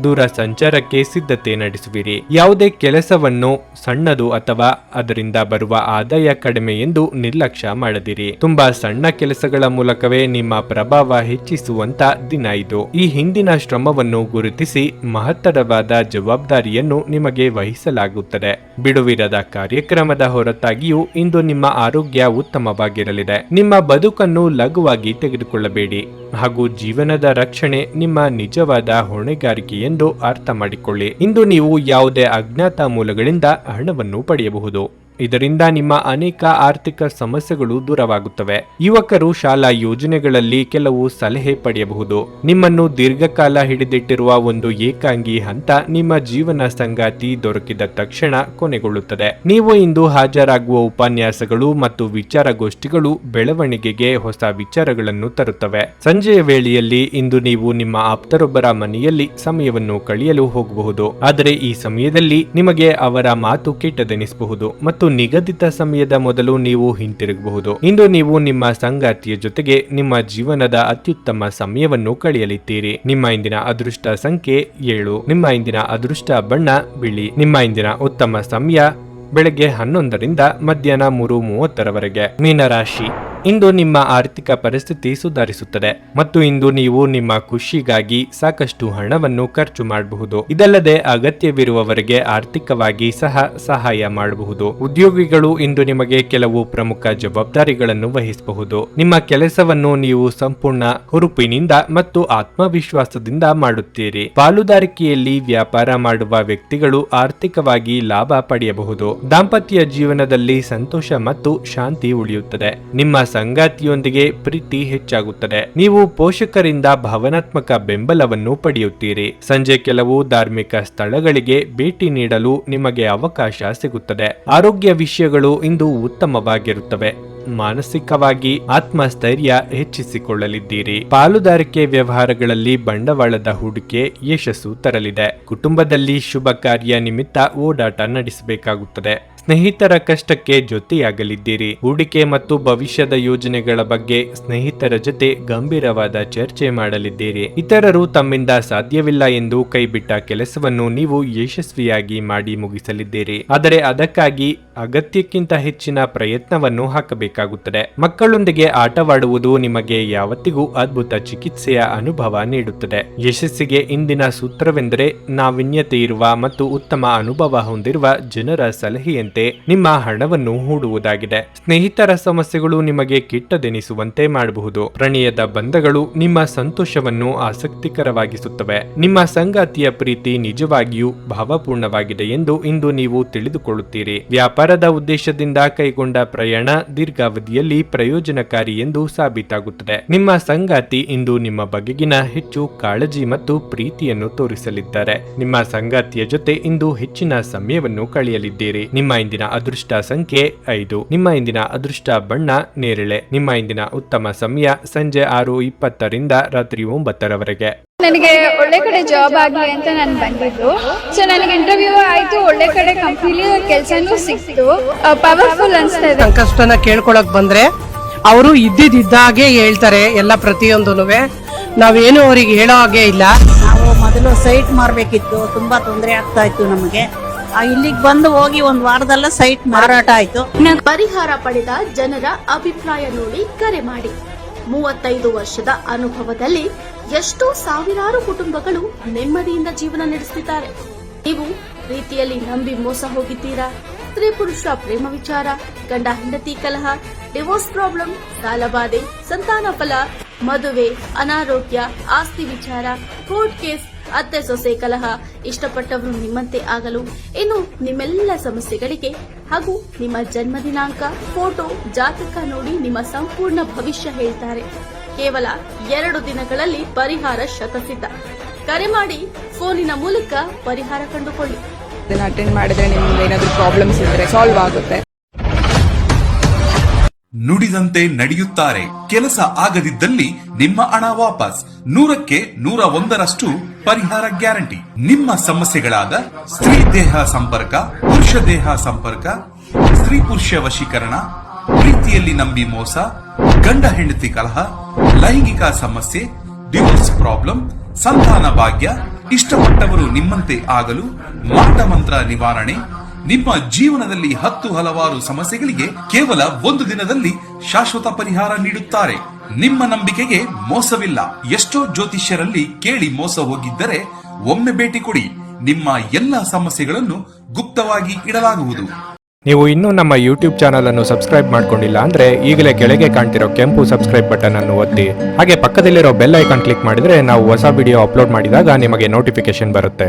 ದೂರ ಸಂಚಾರಕ್ಕೆ ಸಿದ್ಧತೆ ನಡೆಸುವಿರಿ. ಯಾವುದೇ ಕೆಲಸವನ್ನು ಸಣ್ಣದು ಅಥವಾ ಅದರಿಂದ ಬರುವ ಆದಾಯ ಕಡಿಮೆ ಎಂದು ನಿರ್ಲಕ್ಷ್ಯ ಮಾಡದಿರಿ. ತುಂಬಾ ಸಣ್ಣ ಕೆಲಸಗಳ ಮೂಲಕವೇ ನಿಮ್ಮ ಪ್ರಭಾವ ಹೆಚ್ಚಿಸುವಂತ ದಿನ ಇದು. ಈ ಹಿಂದಿನ ಶ್ರಮವನ್ನು ಗುರುತಿಸಿ ಮಹತ್ತರವಾದ ಜವಾಬ್ದಾರಿಯನ್ನು ನಿಮಗೆ ವಹಿಸಲಾಗುತ್ತದೆ. ಬಿಡುವಿರದ ಕಾರ್ಯಕ್ರಮದ ಹೊರತಾಗಿಯೂ ಇಂದು ನಿಮ್ಮ ಆರೋಗ್ಯ ಉತ್ತಮವಾಗಿರಲಿದೆ. ನಿಮ್ಮ ಬದುಕನ್ನು ಲಘುವಾಗಿ ತೆಗೆದುಕೊಳ್ಳಬೇಡಿ ಹಾಗೂ ಜೀವನದ ರಕ್ಷಣೆ ನಿಮ್ಮ ನಿಜವಾದ ಹೊಣೆಗಾರಿಕೆ ಎಂದು ಅರ್ಥ ಮಾಡಿಕೊಳ್ಳಿ. ಇಂದು ನೀವು ಯಾವುದೇ ಅಜ್ಞಾತ ಮೂಲಗಳಿಂದ ಹಣವನ್ನು ಪಡೆಯಬಹುದು. ಇದರಿಂದ ನಿಮ್ಮ ಅನೇಕ ಆರ್ಥಿಕ ಸಮಸ್ಯೆಗಳು ದೂರವಾಗುತ್ತವೆ. ಯುವಕರು ಶಾಲಾ ಯೋಜನೆಗಳಲ್ಲಿ ಕೆಲವು ಸಲಹೆ ಪಡೆಯಬಹುದು. ನಿಮ್ಮನ್ನು ದೀರ್ಘಕಾಲ ಹಿಡಿದಿಟ್ಟಿರುವ ಒಂದು ಏಕಾಂಗಿ ಹಂತ ನಿಮ್ಮ ಜೀವನ ಸಂಗಾತಿ ದೊರಕಿದ ತಕ್ಷಣ ಕೊನೆಗೊಳ್ಳುತ್ತದೆ. ನೀವು ಇಂದು ಹಾಜರಾಗುವ ಉಪನ್ಯಾಸಗಳು ಮತ್ತು ವಿಚಾರಗೋಷ್ಠಿಗಳು ಬೆಳವಣಿಗೆಗೆ ಹೊಸ ವಿಚಾರಗಳನ್ನು ತರುತ್ತವೆ. ಸಂಜೆಯ ವೇಳೆಯಲ್ಲಿ ಇಂದು ನೀವು ನಿಮ್ಮ ಆಪ್ತರೊಬ್ಬರ ಮನೆಯಲ್ಲಿ ಸಮಯವನ್ನು ಕಳೆಯಲು ಹೋಗಬಹುದು. ಆದರೆ ಈ ಸಮಯದಲ್ಲಿ ನಿಮಗೆ ಅವರ ಮಾತು ಕೆಟ್ಟದೆನಿಸಬಹುದು ಮತ್ತು ನಿಗದಿತ ಸಮಯದ ಮೊದಲು ನೀವು ಹಿಂತಿರುಗಬಹುದು. ಇಂದು ನೀವು ನಿಮ್ಮ ಸಂಗಾತಿಯ ಜೊತೆಗೆ ನಿಮ್ಮ ಜೀವನದ ಅತ್ಯುತ್ತಮ ಸಮಯವನ್ನು ಕಳೆಯಲಿದ್ದೀರಿ. ನಿಮ್ಮ ಇಂದಿನ ಅದೃಷ್ಟ ಸಂಖ್ಯೆ 7. ನಿಮ್ಮ ಇಂದಿನ ಅದೃಷ್ಟ ಬಣ್ಣ ಬಿಳಿ. ನಿಮ್ಮ ಇಂದಿನ ಉತ್ತಮ ಸಮಯ ಬೆಳಗ್ಗೆ 11ರಿಂದ ಮಧ್ಯಾಹ್ನ 3:30ರವರೆಗೆ. ಮೀನರಾಶಿ, ಇಂದು ನಿಮ್ಮ ಆರ್ಥಿಕ ಪರಿಸ್ಥಿತಿ ಸುಧಾರಿಸುತ್ತದೆ ಮತ್ತು ಇಂದು ನೀವು ನಿಮ್ಮ ಖುಷಿಗಾಗಿ ಸಾಕಷ್ಟು ಹಣವನ್ನು ಖರ್ಚು ಮಾಡಬಹುದು. ಇದಲ್ಲದೆ ಅಗತ್ಯವಿರುವವರೆಗೆ ಆರ್ಥಿಕವಾಗಿ ಸಹಾಯ ಮಾಡಬಹುದು. ಉದ್ಯೋಗಿಗಳು ಇಂದು ನಿಮಗೆ ಕೆಲವು ಪ್ರಮುಖ ಜವಾಬ್ದಾರಿಗಳನ್ನು ವಹಿಸಬಹುದು. ನಿಮ್ಮ ಕೆಲಸವನ್ನು ನೀವು ಸಂಪೂರ್ಣ ಹುರುಪಿನಿಂದ ಮತ್ತು ಆತ್ಮವಿಶ್ವಾಸದಿಂದ ಮಾಡುತ್ತೀರಿ. ಪಾಲುದಾರಿಕೆಯಲ್ಲಿ ವ್ಯಾಪಾರ ಮಾಡುವ ವ್ಯಕ್ತಿಗಳು ಆರ್ಥಿಕವಾಗಿ ಲಾಭ ಪಡೆಯಬಹುದು. ದಾಂಪತ್ಯ ಜೀವನದಲ್ಲಿ ಸಂತೋಷ ಮತ್ತು ಶಾಂತಿ ಉಳಿಯುತ್ತದೆ. ನಿಮ್ಮ ಸಂಗಾತಿಯೊಂದಿಗೆ ಪ್ರೀತಿ ಹೆಚ್ಚಾಗುತ್ತದೆ. ನೀವು ಪೋಷಕರಿಂದ ಭಾವನಾತ್ಮಕ ಬೆಂಬಲವನ್ನು ಪಡೆಯುತ್ತೀರಿ. ಸಂಜೆ ಕೆಲವು ಧಾರ್ಮಿಕ ಸ್ಥಳಗಳಿಗೆ ಭೇಟಿ ನೀಡಲು ನಿಮಗೆ ಅವಕಾಶ ಸಿಗುತ್ತದೆ. ಆರೋಗ್ಯ ವಿಷಯಗಳು ಇಂದು ಉತ್ತಮವಾಗಿರುತ್ತವೆ. ಮಾನಸಿಕವಾಗಿ ಆತ್ಮಸ್ಥೈರ್ಯ ಹೆಚ್ಚಿಸಿಕೊಳ್ಳಲಿದ್ದೀರಿ. ಪಾಲುದಾರಿಕೆ ವ್ಯವಹಾರಗಳಲ್ಲಿ ಬಂಡವಾಳದ ಹೂಡಿಕೆ ಯಶಸ್ಸು ತರಲಿದೆ. ಕುಟುಂಬದಲ್ಲಿ ಶುಭ ಕಾರ್ಯ ನಿಮಿತ್ತ ಓಡಾಟ ನಡೆಸಬೇಕಾಗುತ್ತದೆ. ಸ್ನೇಹಿತರ ಕಷ್ಟಕ್ಕೆ ಜೊತೆಯಾಗಲಿದ್ದೀರಿ. ಹೂಡಿಕೆ ಮತ್ತು ಭವಿಷ್ಯದ ಯೋಜನೆಗಳ ಬಗ್ಗೆ ಸ್ನೇಹಿತರ ಜೊತೆ ಗಂಭೀರವಾದ ಚರ್ಚೆ ಮಾಡಲಿದ್ದೀರಿ. ಇತರರು ತಮ್ಮಿಂದ ಸಾಧ್ಯವಿಲ್ಲ ಎಂದು ಕೈಬಿಟ್ಟ ಕೆಲಸವನ್ನು ನೀವು ಯಶಸ್ವಿಯಾಗಿ ಮಾಡಿ ಮುಗಿಸಲಿದ್ದೀರಿ. ಆದರೆ ಅದಕ್ಕಾಗಿ ಅಗತ್ಯಕ್ಕಿಂತ ಹೆಚ್ಚಿನ ಪ್ರಯತ್ನವನ್ನು ಹಾಕಬೇಕಾಗುತ್ತದೆ. ಮಕ್ಕಳೊಂದಿಗೆ ಆಟವಾಡುವುದು ನಿಮಗೆ ಯಾವತ್ತಿಗೂ ಅದ್ಭುತ ಚಿಕಿತ್ಸೆಯ ಅನುಭವ ನೀಡುತ್ತದೆ. ಯಶಸ್ಸಿಗೆ ಇಂದಿನ ಸೂತ್ರವೆಂದರೆ ನಾವೀನ್ಯತೆ ಇರುವ ಮತ್ತು ಉತ್ತಮ ಅನುಭವ ಹೊಂದಿರುವ ಜನರ ಸಲಹೆಯಂತೆ ನಿಮ್ಮ ಹಣವನ್ನು ಹೂಡುವುದಾಗಿದೆ. ಸ್ನೇಹಿತರ ಸಮಸ್ಯೆಗಳು ನಿಮಗೆ ಕೆಟ್ಟದೆನಿಸುವಂತೆ ಮಾಡಬಹುದು. ಪ್ರಣಯದ ಬಂಧಗಳು ನಿಮ್ಮ ಸಂತೋಷವನ್ನು ಆಸಕ್ತಿಕರವಾಗಿಸುತ್ತವೆ. ನಿಮ್ಮ ಸಂಗಾತಿಯ ಪ್ರೀತಿ ನಿಜವಾಗಿಯೂ ಭಾವಪೂರ್ಣವಾಗಿದೆ ಎಂದು ಇಂದು ನೀವು ತಿಳಿದುಕೊಳ್ಳುತ್ತೀರಿ. ವ್ಯಾಪಾರದ ಉದ್ದೇಶದಿಂದ ಕೈಗೊಂಡ ಪ್ರಯಾಣ ದೀರ್ಘಾವಧಿಯಲ್ಲಿ ಪ್ರಯೋಜನಕಾರಿ ಎಂದು ಸಾಬೀತಾಗುತ್ತದೆ. ನಿಮ್ಮ ಸಂಗಾತಿ ಇಂದು ನಿಮ್ಮ ಬಗೆಗಿನ ಹೆಚ್ಚು ಕಾಳಜಿ ಮತ್ತು ಪ್ರೀತಿಯನ್ನು ತೋರಿಸಲಿದ್ದಾರೆ. ನಿಮ್ಮ ಸಂಗಾತಿಯ ಜೊತೆ ಇಂದು ಹೆಚ್ಚಿನ ಸಮಯವನ್ನು ಕಳೆಯಲಿದ್ದೀರಿ. ನಿಮ್ಮ ಇಂದಿನ ಅದೃಷ್ಟ ಸಂಖ್ಯೆ 5. ನಿಮ್ಮ ಇಂದಿನ ಅದೃಷ್ಟ ಬಣ್ಣ ನೇರಳೆ. ನಿಮ್ಮ ಇಂದಿನ ಉತ್ತಮ ಸಮಯ ಸಂಜೆ 6:20ರಿಂದ ರಾತ್ರಿ 9ರವರೆಗೆ. ನನಗೆ ಒಳ್ಳೆ ಕಡೆ ಜಾಬ್ ಆಗಲಿ ಅಂತ ನಾನು ಬಂದಿದ್ದು. ಸೊ ನನಗೆ ಇಂಟರ್ವ್ಯೂ ಆಯ್ತು, ಒಳ್ಳೆ ಕಡೆ ಕಂಪ್ನಿಲಿ ಕೆಲಸನೂ ಸಿಕ್ತು. ಪವರ್ಫುಲ್ ಅನ್ಸ್ತಾ ಇದೆ. ಸಂಕಷ್ಟನ ಕೇಳ್ಕೊಳಕ್ ಬಂದ್ರೆ ಅವರು ಇದ್ದಿದ್ದಾಗೆ ಹೇಳ್ತಾರೆ ಎಲ್ಲ ಪ್ರತಿಯೊಂದೂನುವೆ. ನಾವೇನು ಅವ್ರಿಗೆ ಹೇಳೋ ಹಾಗೆ ಇಲ್ಲ. ನಾವು ಮೊದಲು ಸೈಟ್ ಮಾರ್ಬೇಕಿತ್ತು, ತುಂಬಾ ತೊಂದರೆ ಆಗ್ತಾ ಇತ್ತು ನಮಗೆ. ಇಲ್ಲಿಗೆ ಬಂದು ಹೋಗಿ ಒಂದು ವಾರದಲ್ಲ ಸೈಟ್ ಮಾರಾಟ ಆಯ್ತು. ಪರಿಹಾರ ಪಡೆದ ಜನರ ಅಭಿಪ್ರಾಯ ನೋಡಿ ಕರೆ ಮಾಡಿ. 35 ವರ್ಷದ ಅನುಭವದಲ್ಲಿ ಎಷ್ಟೋ ಸಾವಿರಾರು ಕುಟುಂಬಗಳು ನೆಮ್ಮದಿಯಿಂದ ಜೀವನ ನಡೆಸುತ್ತಿದ್ದಾರೆ. ನೀವು ಪ್ರೀತಿಯಲ್ಲಿ ನಂಬಿ ಮೋಸ ಹೋಗಿದ್ದೀರಾ? ಸ್ತ್ರೀ ಪುರುಷ ಪ್ರೇಮ ವಿಚಾರ, ಗಂಡ ಹೆಂಡತಿ ಕಲಹ, ಡಿವೋರ್ಸ್ ಪ್ರಾಬ್ಲಮ್, ಸಾಲಬಾಧೆ, ಸಂತಾನ ಫಲ, ಮದುವೆ, ಅನಾರೋಗ್ಯ, ಆಸ್ತಿ ವಿಚಾರ, ಕೋರ್ಟ್ ಕೇಸ್, ಅತ್ತೆ ಸೊಸೆ ಕಲಹ, ಇಷ್ಟಪಟ್ಟವರು ನಿಮ್ಮಂತೆ ಆಗಲು, ಇನ್ನು ನಿಮ್ಮೆಲ್ಲ ಸಮಸ್ಯೆಗಳಿಗೆ ಹಾಗೂ ನಿಮ್ಮ ಜನ್ಮ ದಿನಾಂಕ, ಫೋಟೋ, ಜಾತಕ ನೋಡಿ ನಿಮ್ಮ ಸಂಪೂರ್ಣ ಭವಿಷ್ಯ ಹೇಳ್ತಾರೆ. ಕೇವಲ 2 ದಿನಗಳಲ್ಲಿ ಪರಿಹಾರ ಶತಸಿದ್ಧ. ಕರೆ ಮಾಡಿ ಫೋನಿನ ಮೂಲಕ ಪರಿಹಾರ ಕಂಡುಕೊಳ್ಳಿ. ಅಟೆಂಡ್ ಮಾಡಿದ್ರೆ ನಿಮ್ಗೆ ಏನಾದರೂ ಪ್ರಾಬ್ಲಮ್ಸ್ ಇದ್ರೆ ಸಾಲ್ವ್ ಆಗುತ್ತೆ. ನುಡಿದಂತೆ ನಡೆಯುತ್ತಾರೆ. ಕೆಲಸ ಆಗದಿದ್ದಲ್ಲಿ ನಿಮ್ಮ ಹಣ ವಾಪಸ್. 100ಕ್ಕೆ 101ರಷ್ಟು ಪರಿಹಾರ ಗ್ಯಾರಂಟಿ. ನಿಮ್ಮ ಸಮಸ್ಯೆಗಳಾದ ಸ್ತ್ರೀ ದೇಹ ಸಂಪರ್ಕ, ಪುರುಷ ದೇಹ ಸಂಪರ್ಕ, ಸ್ತ್ರೀ ಪುರುಷ ವಶೀಕರಣ, ಪ್ರೀತಿಯಲ್ಲಿ ನಂಬಿ ಮೋಸ, ಗಂಡ ಹೆಂಡತಿ ಕಲಹ, ಲೈಂಗಿಕ ಸಮಸ್ಯೆ, ಡಿವೋರ್ಸ್ ಪ್ರಾಬ್ಲಮ್, ಸಂತಾನ ಭಾಗ್ಯ, ಇಷ್ಟಪಟ್ಟವರು ನಿಮ್ಮಂತೆ ಆಗಲು ಮಾಟ ಮಂತ್ರ ನಿವಾರಣೆ, ನಿಮ್ಮ ಜೀವನದಲ್ಲಿ 10 ಹಲವಾರು ಸಮಸ್ಯೆಗಳಿಗೆ ಕೇವಲ 1 ದಿನದಲ್ಲಿ ಶಾಶ್ವತ ಪರಿಹಾರ ನೀಡುತ್ತಾರೆ. ನಿಮ್ಮ ನಂಬಿಕೆಗೆ ಮೋಸವಿಲ್ಲ. ಎಷ್ಟೋ ಜ್ಯೋತಿಷ್ಯರಲ್ಲಿ ಕೇಳಿ ಮೋಸ ಹೋಗಿದ್ದರೆ ಒಮ್ಮೆ ಭೇಟಿ ಕೊಡಿ. ನಿಮ್ಮ ಎಲ್ಲ ಸಮಸ್ಯೆಗಳನ್ನು ಗುಪ್ತವಾಗಿ ಇಡಲಾಗುವುದು. ನೀವು ಇನ್ನೂ ನಮ್ಮ ಯೂಟ್ಯೂಬ್ ಚಾನಲ್ ಅನ್ನು ಸಬ್ಸ್ಕ್ರೈಬ್ ಮಾಡ್ಕೊಂಡಿಲ್ಲ ಅಂದ್ರೆ ಈಗಲೇ ಕೆಳಗೆ ಕಾಣ್ತಿರೋ ಕೆಂಪು ಸಬ್ಸ್ಕ್ರೈಬ್ ಬಟನ್ ಅನ್ನು ಒತ್ತಿ. ಹಾಗೆ ಪಕ್ಕದಲ್ಲಿರೋ ಬೆಲ್ ಐಕಾನ್ ಕ್ಲಿಕ್ ಮಾಡಿದ್ರೆ ನಾವು ಹೊಸ ವಿಡಿಯೋ ಅಪ್ಲೋಡ್ ಮಾಡಿದಾಗ ನಿಮಗೆ ನೋಟಿಫಿಕೇಶನ್ ಬರುತ್ತೆ.